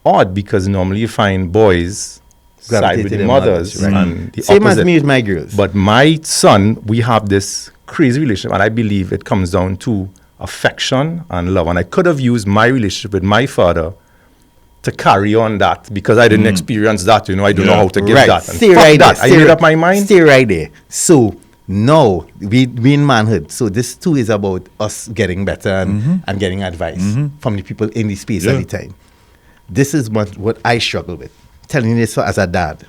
odd, because normally you find boys side Gravitate with to the their mothers, right. and the Same opposite. as me with my girls. But my son, we have this crazy relationship, and I believe it comes down to affection and love. And I could have used my relationship with my father to carry on that, because I didn't experience that. I don't know how to give that. And Stay fuck right that. there. I made up my mind. Stay right there. So now we in manhood. So this too is about us getting better and getting advice from the people in the space at the time. This is what I struggle with. Telling you this as a dad.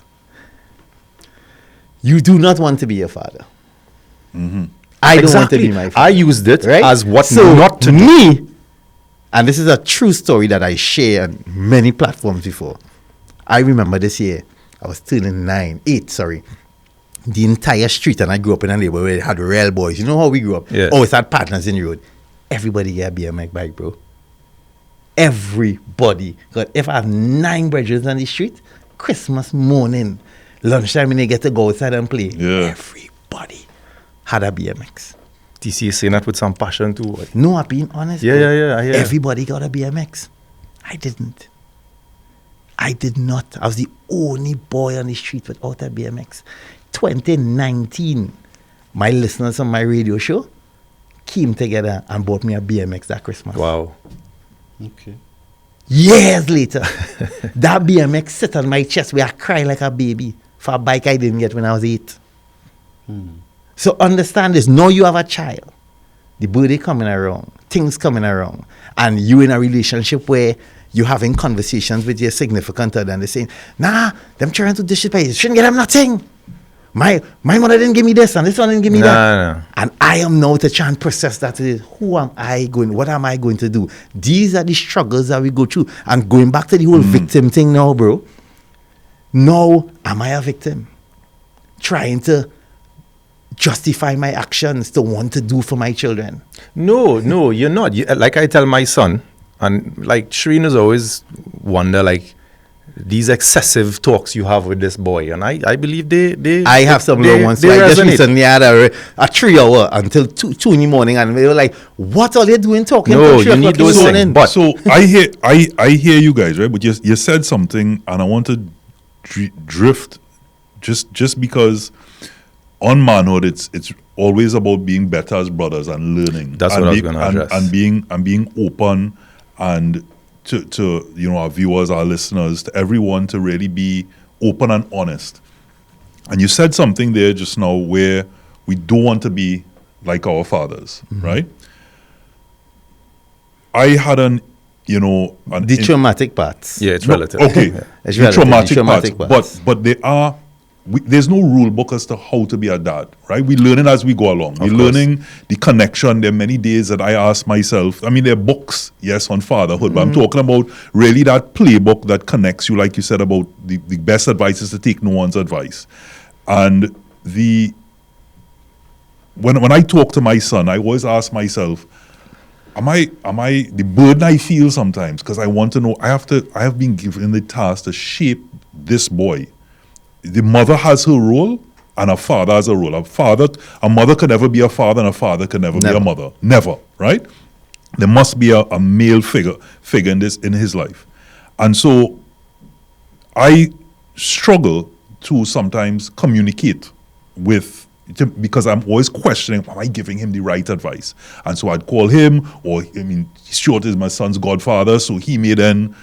You do not want to be a father. I don't want to be my father. I used it Right? as what so not to do. me, and this is a true story that I share on many platforms before. I remember this year, I was turning 8, sorry. The entire street, and I grew up in a neighborhood where it had real boys. You know how we grew up? Yeah. Always had partners in the road. Everybody get a BMX bike, bro. Everybody. Because if I have 9 brothers on the street, Christmas morning, lunchtime, when they get to go outside and play, everybody had a BMX. TC is saying that with some passion too. No, I'm being honest. Yeah, bro. yeah, I hear. Everybody got a BMX. I didn't. I did not. I was the only boy on the street without a BMX. 2019, my listeners on my radio show came together and bought me a BMX that Christmas. Wow. Okay. Years later, that BMX sit on my chest where I cry like a baby for a bike I didn't get when I was 8. So understand this. Now you have a child. The birthday coming around. Things coming around. And you in a relationship where you're having conversations with your significant other and they're saying, nah, them trying to disrespect you. Shouldn't get them nothing. My mother didn't give me this and this one didn't give me that. No. And I am now to try and process that. What am I going to do? These are the struggles that we go through. And going back to the whole victim thing now, bro. Now, am I a victim? Trying to justify my actions to want to do for my children. No, you're not. Like I tell my son, and like Shreen is always wonder, like, these excessive talks you have with this boy, and I believe they I have some little ones. they Like just resonate. recently I had a 3 hour until 2 in the morning, and they were like, "What are they doing talking?" No, till 3 you need o'clock in the those morning?" things, but- So I hear you guys, right? But you said something, and I want to drift just because on manhood it's always about being better as brothers and learning. That's and what I was gonna address. and being open and to our viewers, our listeners, to everyone, to really be open and honest. And you said something there just now where we don't want to be like our fathers, right? I had The traumatic parts. Yeah, it's no, relative. Okay, Yeah. It's the relative, traumatic parts. But there's no rule book as to how to be a dad, right? We're learning as we go along. We're learning the connection. There are many days that I ask myself, I mean, there are books, yes, on fatherhood, but I'm talking about really that playbook that connects you, like you said, about the best advice is to take no one's advice. And when I talk to my son, I always ask myself, am I the burden I feel sometimes, because I want to know, I have been given the task to shape this boy. The mother has her role and a father has a role. A mother can never be a father, and a father can never be a mother. Never, right? There must be a male figure in his life. And so I struggle to sometimes communicate because I'm always questioning, am I giving him the right advice? And so I'd call him, or Stuart is my son's godfather, so he may then,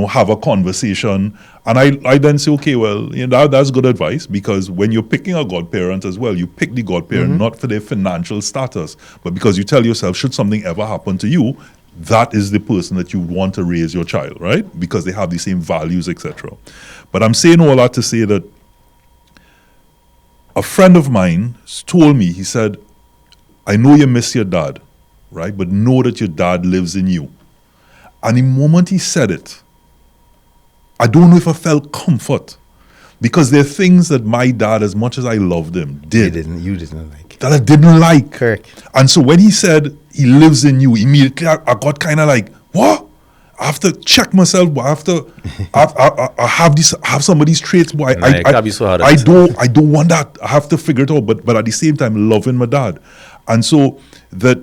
have a conversation. And I then say, okay, well, that's good advice, because when you're picking a godparent as well, you pick the godparent not for their financial status, but because you tell yourself, should something ever happen to you, that is the person that you want to raise your child, right? Because they have the same values, etc. But I'm saying all that to say that a friend of mine told me, he said, I know you miss your dad, right? But know that your dad lives in you. And the moment he said it, I don't know if I felt comfort, because there are things that my dad, as much as I loved him, You didn't like. that I didn't like. Correct. And so when he said he lives in you, immediately I got kind of like, what? I have to check myself, but I have some of these traits, but I don't want that. I have to figure it out, but at the same time, loving my dad. And so that,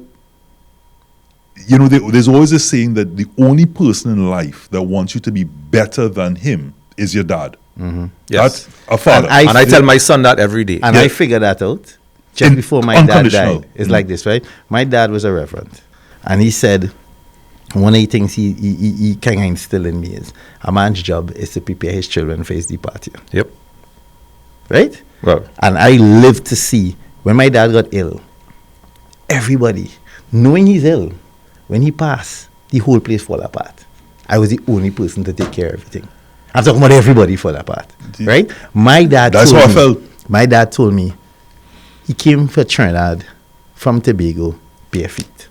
there's always a saying that the only person in life that wants you to be better than him is your dad. Yes. That's a father. And I tell my son that every day. And I figured that out just before my dad died. It's like this, right? My dad was a reverend, and he said, one of the things he kind of instilled in me is a man's job is to prepare his children for his departure. Yep. Right? Well. And I lived to see when my dad got ill, everybody, knowing he's ill, when he passed, the whole place fall apart. I was the only person to take care of everything. I'm talking about everybody fall apart. Right? That's how I felt. My dad told me he came for Trinidad from Tobago bare feet,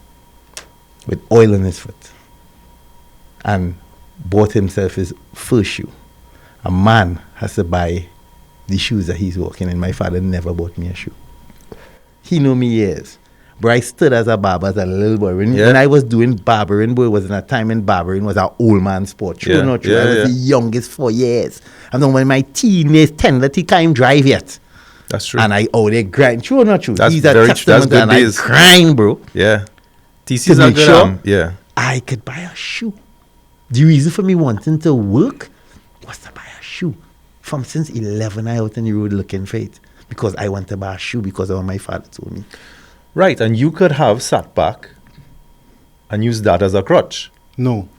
with oil in his foot, and bought himself his first shoe. A man has to buy the shoes that he's walking in. My father never bought me a shoe. He knew me years. But I stood as a barber as a little boy. When I was doing barbering, boy, it was in a time when barbering was an old man sport. True or not true? I was the youngest 4 years. I'm the one in my teenage 10 that he can't drive yet. That's true. And I they grind. True or not true? That's He's very a true. That's testament, good and days. I grind, bro. Yeah. TC's To not make good. sure Yeah. I could buy a shoe. The reason for me wanting to work was to buy a shoe. From since 11, I out on the road looking for it. Because I want to buy a shoe because of what my father told me. Right. And you could have sat back and used that as a crutch. No,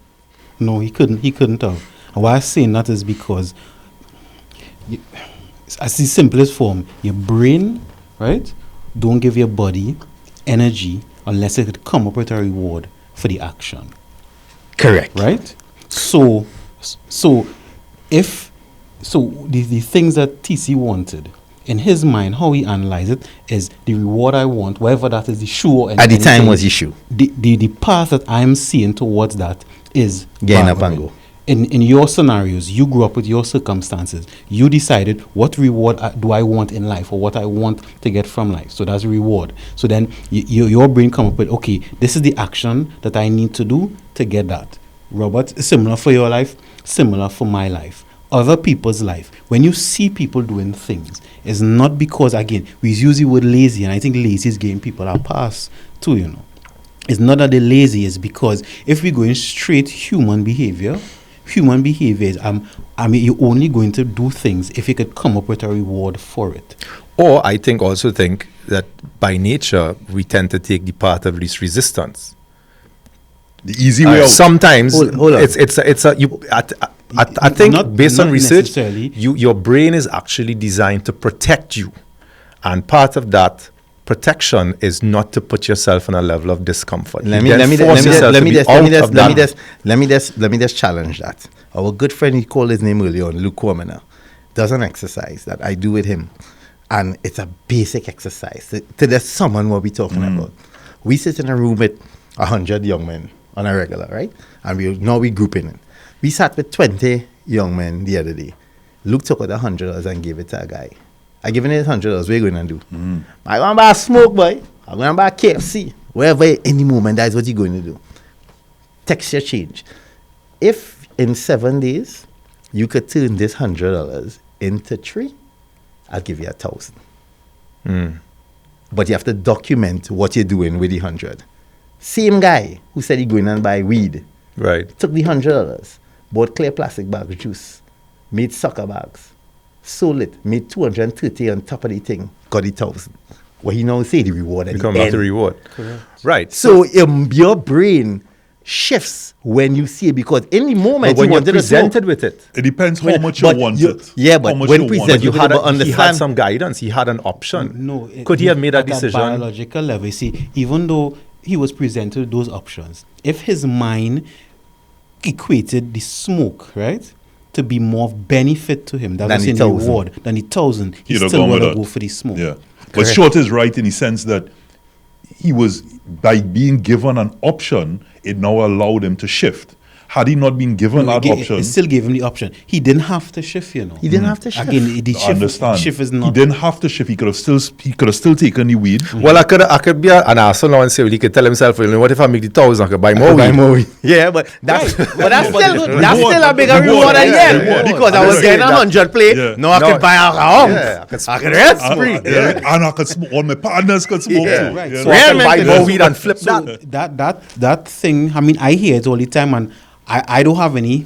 he couldn't have. And why I'm saying that is because, as the simplest form, your brain, right, don't give your body energy unless it could come up with a reward for the action. Correct. Right? So the things that TC wanted, in his mind, how he analyzed it is the reward I want, whether that is the shoe or anything. At the time was the shoe. The path that I'm seeing towards that is Getting up and barbering. go. In your scenarios, you grew up with your circumstances. You decided what reward do I want in life, or what I want to get from life. So that's reward. So then your brain come up with, okay, this is the action that I need to do to get that. Robert, similar for your life, similar for my life. Other people's life. When you see people doing things, it's not because, again, we use the word lazy, and I think lazy is giving people a pass too, It's not that they're lazy, it's because if we're going straight human behavior is, you're only going to do things if you could come up with a reward for it. Or I also think that by nature, we tend to take the path of least resistance. The easy way out. Sometimes Hold on. I think based on not research, necessarily. your brain is actually designed to protect you, and part of that protection is not to put yourself on a level of discomfort. Let me just challenge that. Our good friend, he called his name earlier on, Luke Womana, does an exercise that I do with him, and it's a basic exercise. To the someone what we're talking about. We sit in a room with 100 young men on a regular, right? And we grouping it. We sat with 20 young men the other day. Luke took out $100 and gave it to a guy. I given it $100. What are you going to do? I'm going to buy a smoke, boy. I'm going to buy KFC. Wherever, any moment, that's what you're going to do. texture change. If in 7 days you could turn this $100 into 3, I'll give you 1,000. But you have to document what you're doing with the 100. Same guy who said he going and buy weed. Right. Took the $100, bought clear plastic bag of juice, made soccer bags, sold it, made 230 on top of the thing, got the 1,000. What he now say the reward at You come the back end. to reward. Right. So your brain shifts when you see it, because in the moment But when you you're wanted to presented smoke. with it, It depends how much you but want you- it. yeah, but How much when you present- want you it. had to he had understand. some guidance. He had an option. No. Could he have made a at decision? biological level, you see, even though he was presented with those options, if his mind equated the smoke, right, to be more of benefit to him, that Than was the in the 1,000. reward, than the 1,000, he He'd have still gone with would have that. go for the smoke. Yeah. But Correct. Short is right in the sense that he was, by being given an option, it now allowed him to shift. Had he not been given No, that option, it still gave him the option. He didn't have to shift, you know. He didn't have to shift. Again, the I shift, understand. shift is He not. didn't have to shift. He could have still taken the weed. Well, I could be an asshole now and say, well, he could tell himself, well, what if I make the 1,000, I could buy more weed. Yeah, but that's Right. but that's But still the that's reward- still a bigger the reward reward, yeah, again, reward. because I I'm was just getting saying 100 play. Yeah. No, I No, could buy alcohol. yeah, I could rent spree. And I could smoke. All my partners could smoke Yeah. too. Right. you So know? I Yeah, can man, buy it more is. weed and flip So that. that thing, I mean, I hear it all the time, and I don't have any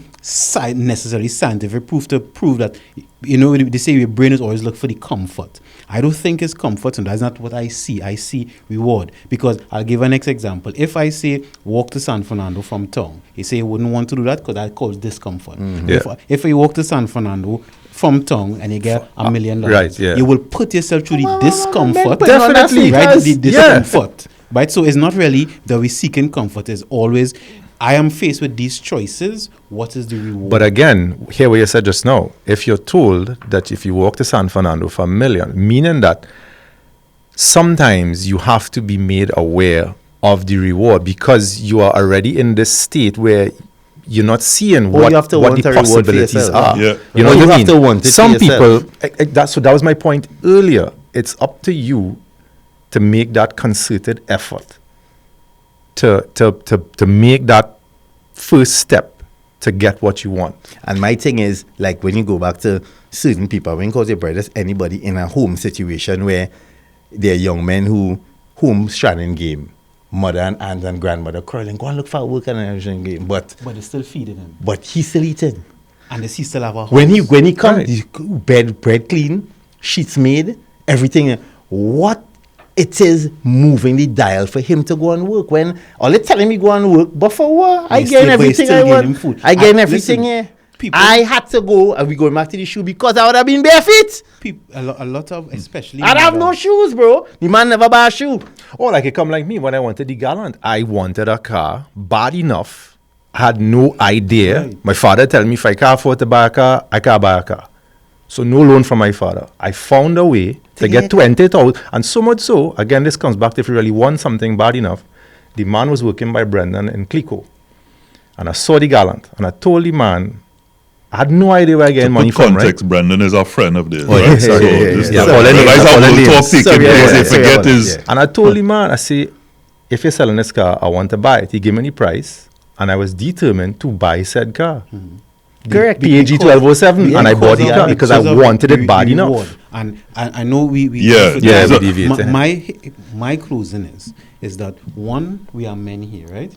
necessarily scientific proof to prove that. You know, they say your brain is always look for the comfort. I don't think it's comfort, and that's not what I see. I see reward, because I'll give an next example. If I say walk to San Fernando from town, you say you wouldn't want to do that because that causes discomfort. Yeah. If you walk to San Fernando from town and you get $1 million, right, yeah. you will put yourself through the man, discomfort. put it on that Definitely. Right, because- the yeah. discomfort. Right, so it's not really that we're seeking comfort. It's always, I am faced with these choices. What is the reward? But again, here where you said just now, if you're told that if you walk to San Fernando for $1 million, meaning that sometimes you have to be made aware of the reward because you are already in this state where you're not seeing Or what, you have to what want the a reward for possibilities yourself. are. Yeah. You know Or what you I have mean? to want it for Some yourself. people, so that was my point earlier. It's up to you to make that concerted effort to make that first step to get what you want. And my thing is, like, when you go back to certain people, when you call your brothers, anybody in a home situation where there are young men who home stranding game, mother and aunt and grandmother crawling, go and look for work and everything game, but they're still feeding him, he's still eating. and does he still have a house? When he comes, Right. he's bread clean, sheets made, everything. What it is moving the dial for him to go and work, when all they telling me go and work, but for what? I But get you everything still I give want. him food. I get And everything listen, here. people- I had to go, and we going back to the shoe because I would have been bare feet. a lot of, especially I'd have no mothers- shoes, bro. The man never buy a shoe. Or like it come like me when I wanted the Gallant. I wanted a car bad enough. I had no idea. Right. My father tell me if I can't afford to buy a car, I can't buy a car. So no loan from my father. I found a way to get 20,000. And so much so, again, this comes back to if you really want something bad enough. The man was working by Brendan in Clico. And I saw the Gallant. And I told the man, I had no idea where I get To money put from, right? context, Brandon is a friend of theirs. Oh, right? yeah, So yeah, yeah, just yeah. to- All in the names, guys all have in no talk names. taken Sorry, because yeah, they yeah, forget yeah, his. And I told the man, I say, if you're selling this car, I want to buy it. He gave me the price, and I was determined to buy said car. Correct. PAG 1207, and I bought the car because I of wanted the it bad reward. enough. And I know we Yeah, yeah, so we deviated. my closing is that one, we are men here, right?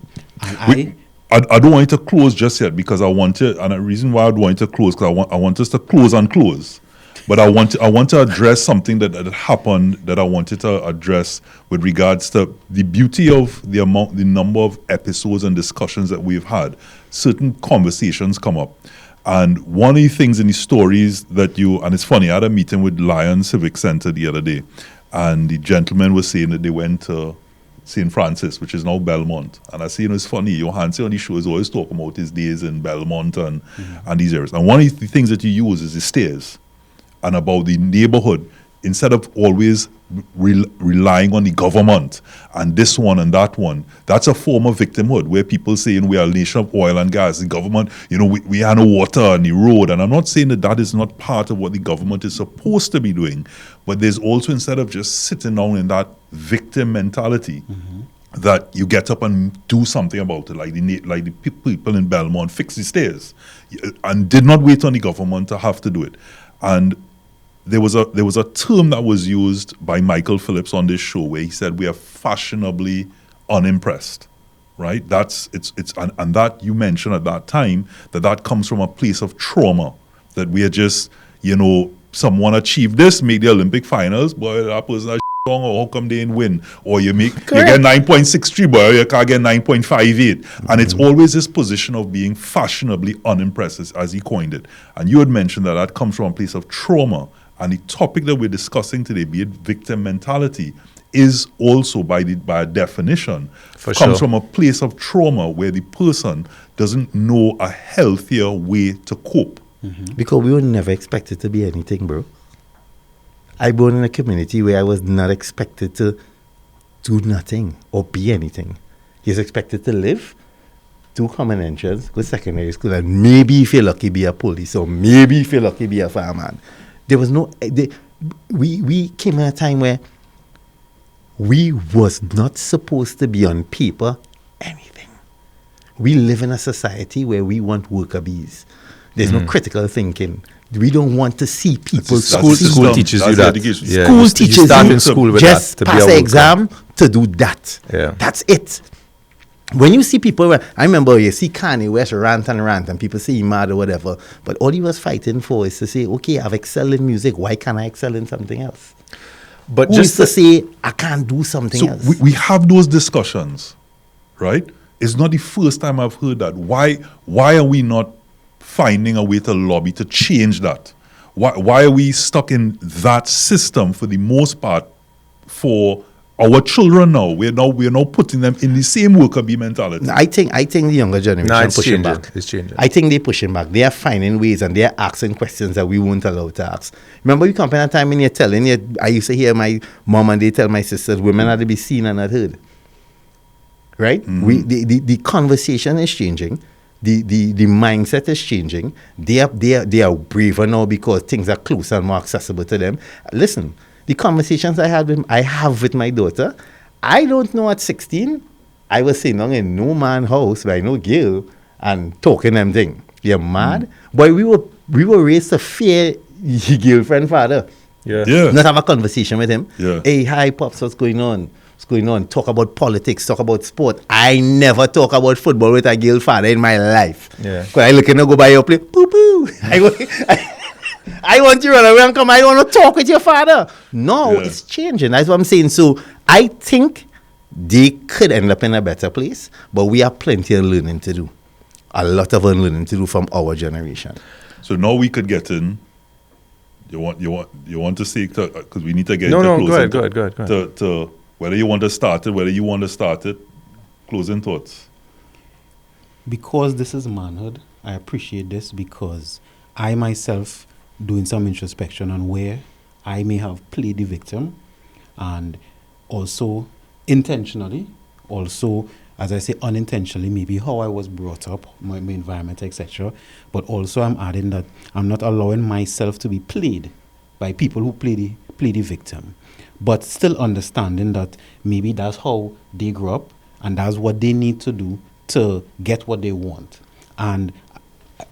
And I don't want it to close just yet because I want to, and the reason why I don't want it to close because I want us to close and close. But I want to address something that happened that I wanted to address with regards to the beauty of the number of episodes and discussions that we've had. Certain conversations come up. And one of the things in the stories that and it's funny, I had a meeting with Lion Civic Center the other day, and the gentleman was saying that they went to St. Francis, which is now Belmont. And I say, it's funny, Johansi on the show is always talking about his days in Belmont and these areas. And one of the things that you use is the stairs and about the neighborhood, instead of always relying on the government and this one and that one. That's a form of victimhood where people saying we are a nation of oil and gas. The government, we have no water on the road. And I'm not saying that is not part of what the government is supposed to be doing. But there's also, instead of just sitting down in that victim mentality that you get up and do something about it, like the people in Belmont fix the stairs, and did not wait on the government to have to do it. And there was a term that was used by Michael Phillips on this show where he said we are fashionably unimpressed, right? And that you mentioned at that time that comes from a place of trauma, that we are just, someone achieved this, made the Olympic finals, boy, that person or how come they didn't win? Or you get 9.63, boy, you can't get 9.58. And it's always this position of being fashionably unimpressed, as he coined it. And you had mentioned that comes from a place of trauma. And the topic that we're discussing today, be it victim mentality, is also by definition comes from a place of trauma where the person doesn't know a healthier way to cope. Because we were never expected to be anything, bro. I born in a community where I was not expected to do nothing or be anything. He's expected to live, do common entrance, go to secondary school, and maybe if you're lucky be a police, or maybe if you're lucky be a fireman. There was no... we came at a time where we was not supposed to be on paper anything. We live in a society where we want worker bees. There's no critical thinking. We don't want to see people. School teaches you that. Yeah. School teaches you start in school with just that, to pass be the a exam to do that. Yeah. That's it. When you see people, I remember you see Kanye West rant, and people say he mad or whatever, but all he was fighting for is to say, okay, I've excelled in music, why can't I excel in something else? But Who just is to say I can't do something else? We have those discussions, right? It's not the first time I've heard that. Why are we not finding a way to lobby to change that? Why are we stuck in that system for the most part for our children now? We're now putting them in the same worker bee mentality. I think the younger generation pushing back. It's changing. I think they're pushing back. They are finding ways and they're asking questions that we weren't allowed to ask. Remember, you come in a time when you're telling you, I used to hear my mom and they tell my sisters, women are to be seen and not heard. Right? The conversation is changing. The mindset is changing. They are braver now because things are closer and more accessible to them. Listen, the conversations I have with my daughter, I don't know at 16, I was sitting down in no man's house by no girl and talking them thing. You're mad? But we were raised to fear your girlfriend father. Yeah. Not have a conversation with him. Yeah. Hey, hi, Pops, what's going on? Talk about politics, talk about sport. I never talk about football with a girl father in my life. Yeah. Because I look and go by your place, poo-poo. I want you to run away and come. I don't want to talk with your father. No, it's changing. That's what I'm saying. So I think they could end up in a better place, but we have plenty of learning to do. A lot of unlearning to do from our generation. So now we could get in. You want to say, because we need to get No, into go ahead. To whether you want to start it, closing thoughts. Because this is manhood, I appreciate this because I myself doing some introspection on where I may have played the victim, and also intentionally, also, as I say, unintentionally, maybe how I was brought up, my environment, etc. But also I'm adding that I'm not allowing myself to be played by people who play the victim, but still understanding that maybe that's how they grew up and that's what they need to do to get what they want. And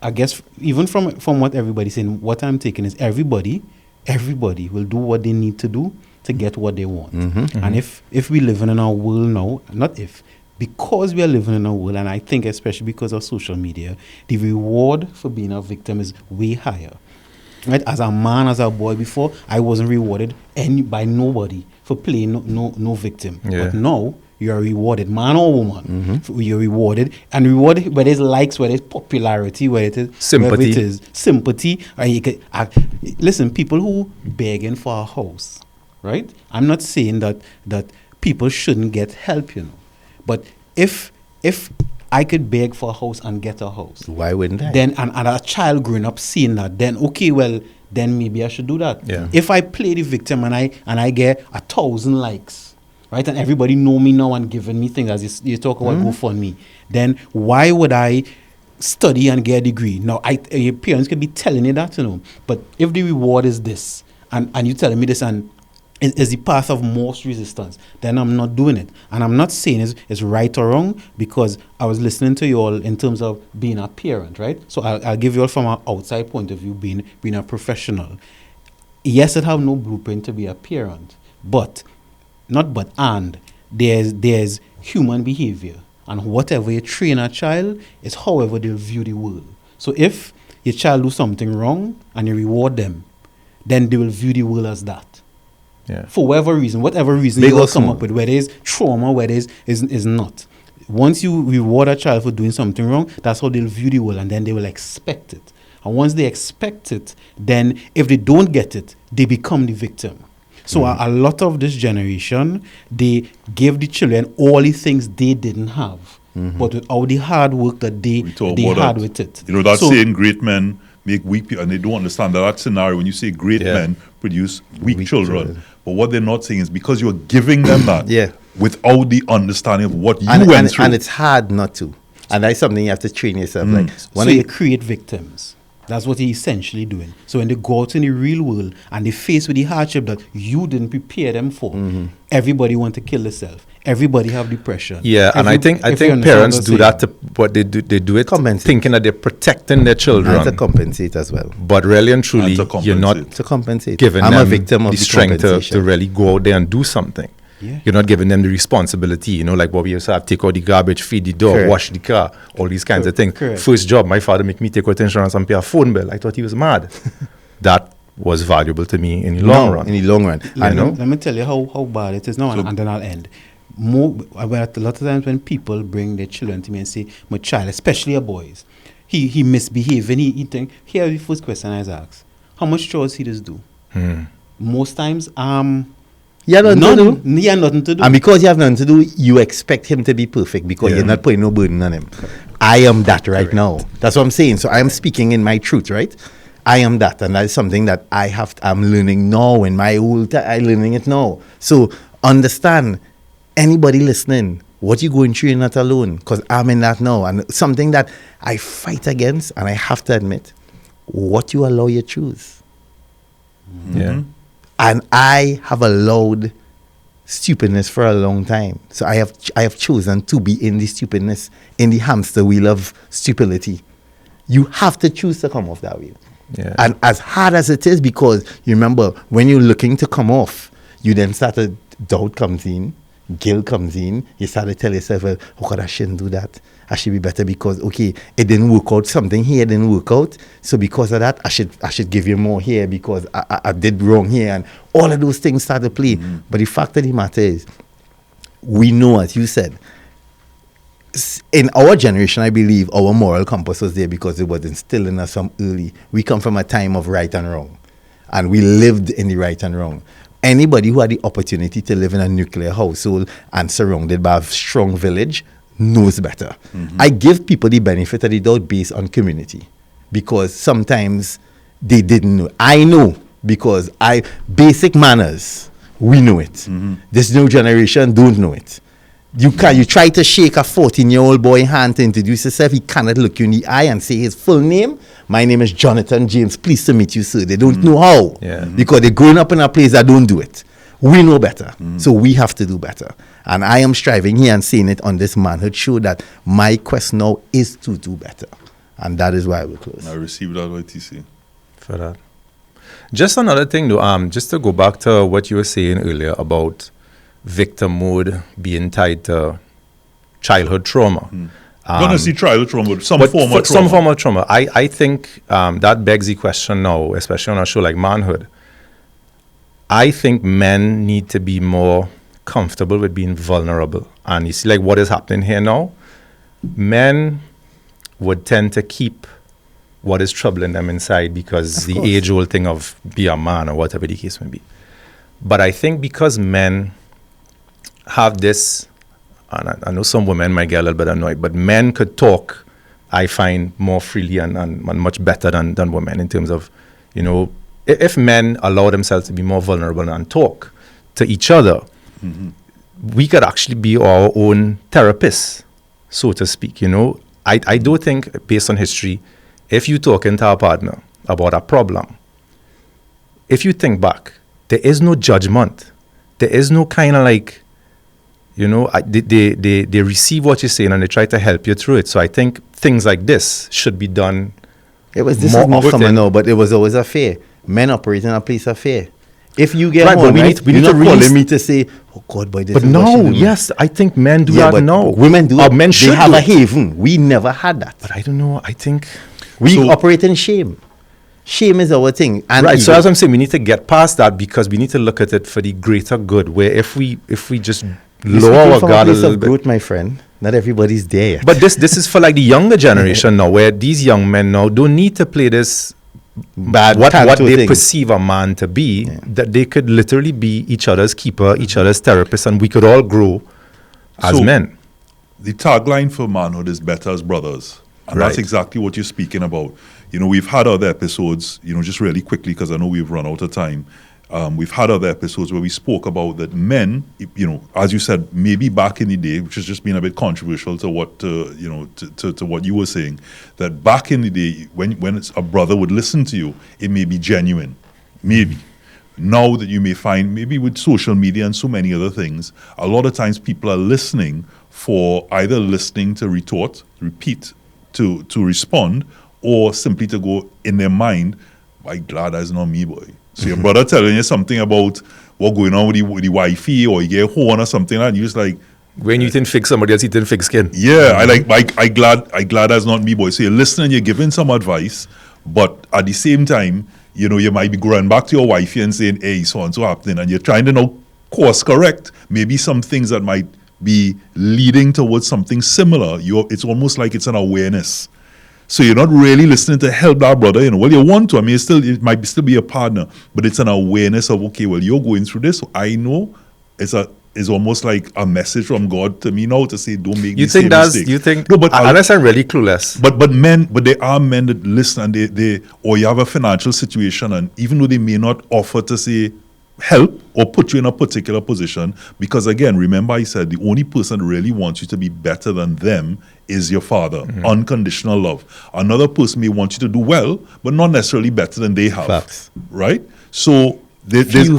I guess even from what everybody's saying, what I'm taking is everybody will do what they need to do to get what they want. And if we live in our world now, because we are living in a world, and I think especially because of social media, the reward for being a victim is way higher. Right? As a man, as a boy before, I wasn't rewarded by nobody for playing no victim. Yeah. But now you are rewarded, man or woman. You're rewarded, and rewarded whether it's likes, whether it's popularity, whether it is sympathy. It is sympathy. Or you could, listen, people who begging for a house, right? I'm not saying that people shouldn't get help, but if I could beg for a house and get a house, why wouldn't I? Then and a child growing up seeing that, then okay, well, then maybe I should do that. Yeah. If I play the victim and I get 1,000 likes, right, and everybody know me now and giving me things, as you talk about GoFundMe, then why would I study and get a degree? Now, your parents could be telling you that, but if the reward is this, and you telling me this, and is the path of most resistance, then I'm not doing it. And I'm not saying it's right or wrong, because I was listening to you all in terms of being a parent, right? So I'll give you all from an outside point of view, being a professional. Yes, I have no blueprint to be a parent, but there's human behavior, and whatever you train a child is however they'll view the world. So if your child do something wrong and you reward them, then they will view the world as that. Yeah. For whatever reason Big you or will come small. up with, whether it's trauma, whether is not. Once you reward a child for doing something wrong, that's how they'll view the world, and then they will expect it. And once they expect it, then if they don't get it, they become the victim. So a lot of this generation, they gave the children all the things they didn't have, but with all the hard work that they talk had about that. with it. You know, that So- saying, great men make weak people, and they don't understand that scenario when you say great Yeah. men produce weak children. children. But what they're not saying is because you're giving them that Yeah. without the understanding of what you and, went and, through. and it's hard not to. And that's something you have to train yourself. Like So you create victims. That's what you're essentially doing. So when they go out in the real world and they face with the hardship that you didn't prepare them for, everybody want to kill themselves. Everybody have depression. Yeah, and I think if you understand parents what do I'm that to what they do it Compensate. thinking that they're protecting their and to children, compensate as well. but really and truly, And to you're not compensate. To compensate. giving I'm them a victim of the the strength to compensation. really go out there and do something. Yeah. You're not giving them the responsibility, like what we used to have, take out the garbage, feed the dog, Correct. wash the car, all these kinds of things. Correct. First job, my father make me take out insurance and pay a phone bill. I thought he was mad. That was valuable to me in the long run. In the long run. Let me tell you how bad it is now, and then I'll end. A lot of times when people bring their children to me and say, my child, especially a boys, he misbehave, and he think, here the first question I ask, how much chores he does do? Most times, You have nothing to do. he had nothing to do. And because you have nothing to do, you expect him to be perfect because Yeah. you're not putting no burden on him. I am that right now. That's what I'm saying. So I am speaking in my truth, right? I am that, and that is something that I'm learning now. In my old time, I'm learning it now. So understand, anybody listening, what you going through, you're not alone. Because I'm in that now, and something that I fight against, and I have to admit, what you allow, you choose. Yeah. And I have allowed stupidness for a long time. So I have chosen to be in the stupidness, in the hamster wheel of stupidity. You have to choose to come off that wheel. Yeah. And as hard as it is, because you remember, when you're looking to come off, you then started, doubt comes in, guilt comes in, you start to tell yourself, well, oh God, I shouldn't do that. I should be better because, okay, it didn't work out, something here didn't work out. So because of that, I should give you more here because I did wrong here. And all of those things start to play. But the fact of the matter is, we know, as you said, in our generation, I believe our moral compass was there because it was instilled in us from early. We come from a time of right and wrong, and we lived in the right and wrong. Anybody who had the opportunity to live in a nuclear household and surrounded by a strong village knows better. I give people the benefit of the doubt based on community, because sometimes they didn't know. I know because basic manners, we know it. This new generation don't know it. You try to shake a 14-year-old boy hand to introduce yourself, he cannot look you in the eye and say his full name. My name is Jonathan James. Pleased to meet you, sir. They don't know how. Yeah. Because they're growing up in a place that don't do it. We know better. So we have to do better. And I am striving here and saying it on this Manhood show that my quest now is to do better. And that is why I will close. I received that YTC. For that. Just another thing though, just to go back to what you were saying earlier about victim mode being tied to childhood trauma. Not necessarily trial trauma, but some But form for of trauma. some form of trauma. I think that begs the question now, especially on a show like Manhood. I think men need to be more comfortable with being vulnerable. And you see like what is happening here now, men would tend to keep what is troubling them inside because the age-old thing of be a man or whatever the case may be. But I think because men have this, and I know some women might get a little bit annoyed, but men could talk, I find, more freely and much better than women in terms of, if men allow themselves to be more vulnerable and talk to each other, we could actually be our own therapists, so to speak, I do think, based on history, if you talk to a partner about a problem, if you think back, there is no judgment. There is no kind of like, they receive what you're saying and they try to help you through it. So I think things like this should be done. This more is more often. common now, but it was always a fear. Men operate in a place of fear. If you get Right, but one, we right, need to you're not release- calling me to say, oh God, boy, this But is what she no, doing. yes, I think men do Yeah, that but now. women do Or it. men They should have do a it. haven. We never had that. But I don't know. I think We So- operate in shame. Shame is our thing. And right. So ego. as I'm saying, we need to get past that because we need to look at it for the greater good. Where if we just You're lower speaking our from guard a a place little of bit. growth, my friend. Not everybody's there yet. But this is for like the younger generation now, where these young men now don't need to play this Bad what tanto they thing. perceive a man to be. That they could literally be each other's keeper, each other's therapist, and we could all grow as So- men. The tagline for manhood is better as brothers. And that's Right. exactly what you're speaking about. We've had other episodes, just really quickly, because I know we've run out of time. We've had other episodes where we spoke about that men, as you said, maybe back in the day, which has just been a bit controversial to what, to what you were saying, that back in the day, when it's a brother would listen to you, it may be genuine. Maybe. Now that you may find, maybe with social media and so many other things, a lot of times people are listening for either listening to retort, repeat, to respond, or simply to go in their mind, my glad that's not me, boy. So your brother telling you something about what going on with the wifey, or you get horn or something like that, you just like, When you didn't fix somebody else, you didn't fix skin. yeah, I glad that's not me, boy. So you're listening, you're giving some advice, but at the same time, you might be going back to your wifey and saying, hey, so and so happening, and you're trying to now course correct maybe some things that might be leading towards something similar. It's almost like it's an awareness. So you're not really listening to help that brother, Well, you want to. I mean, it might still be a partner, but it's an awareness of, okay, well, you're going through this. So I know it's almost like a message from God to me now to say, don't make You the think same that's mistake. you think? No, but unless I'm really clueless. but there are men that listen, and they or you have a financial situation, and even though they may not offer to say help or put you in a particular position, because again, remember I said the only person that really wants you to be better than them is your father. Unconditional love. Another person may want you to do well, but not necessarily better than they have. Facts. Right? So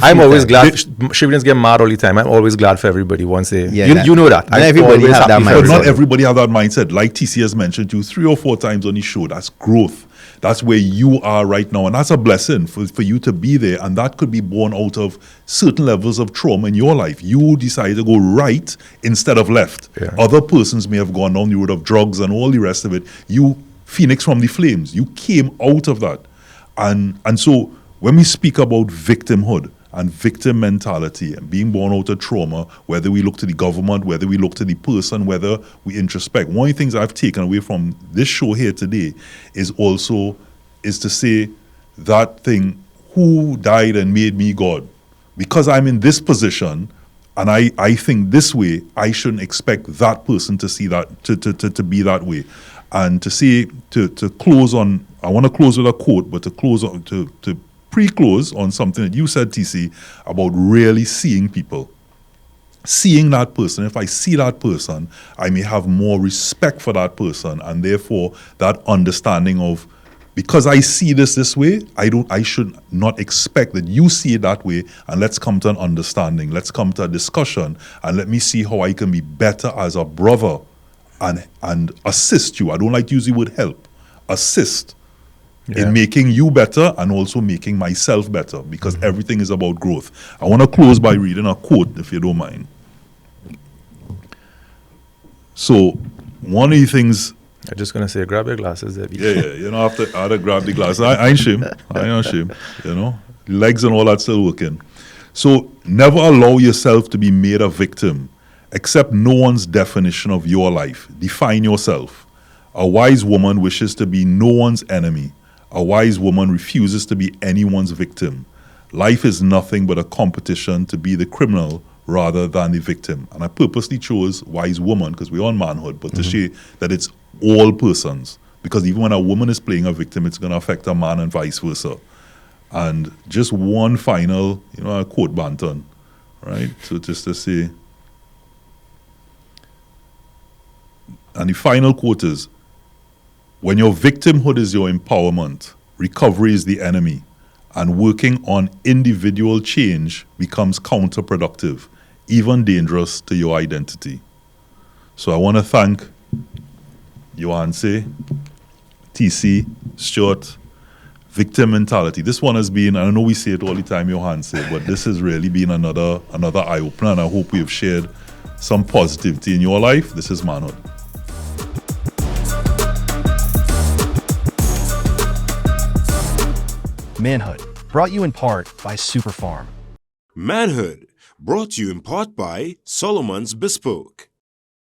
I'm always they- glad. Shivans get mad all the time. I'm always glad for everybody once they. Yeah, you know that. not I'm everybody always have that happy for mindset. But not everybody. everybody have that mindset. Like TC has mentioned to you 3 or 4 times on the show, that's growth. That's where you are right now. And that's a blessing for you to be there. And that could be born out of certain levels of trauma in your life. You decide to go right instead of left. Yeah. Other persons may have gone down the road of drugs and all the rest of it. You, Phoenix from the flames, you came out of that. And so when we speak about victimhood and victim mentality and being born out of trauma, whether we look to the government, whether we look to the person, whether we introspect, one of the things I've taken away from this show here today is to say that thing, who died and made me God? Because I'm in this position and I think this way, I shouldn't expect that person to see that, to be that way. And to say, to close on, I want to close with a quote, but to close on, to pre-close on something that you said, TC, about really seeing people. Seeing that person, if I see that person, I may have more respect for that person, and therefore that understanding of, because I see this way, I should not expect that you see it that way, and let's come to an understanding, let's come to a discussion, and let me see how I can be better as a brother and assist you. I don't like to use the word help, assist. Yeah. In making you better and also making myself better, because everything is about growth. I want to close by reading a quote, if you don't mind. So, one of the things, I'm just gonna say, grab your glasses, Debbie. you know, after I had to grab the glass. I ain't shame. I ain't shame. Legs and all that still working. So, never allow yourself to be made a victim. Accept no one's definition of your life. Define yourself. A wise woman wishes to be no one's enemy. A wise woman refuses to be anyone's victim. Life is nothing but a competition to be the criminal rather than the victim. And I purposely chose wise woman because we're on manhood, but to say that it's all persons. Because even when a woman is playing a victim, it's going to affect a man and vice versa. And just one final, a quote, Banton, right? So just to say, and the final quote is, when your victimhood is your empowerment, recovery is the enemy. and working on individual change becomes counterproductive, even dangerous to your identity. So I want to thank Johanse, TC, Stuart, victim mentality. This one has been, I know we say it all the time, Johanse, but this has really been another eye-opener, and I hope we have shared some positivity in your life. This is Manhood. Manhood, brought you in part by Superfarm. Manhood, brought to you in part by Solomon's Bespoke.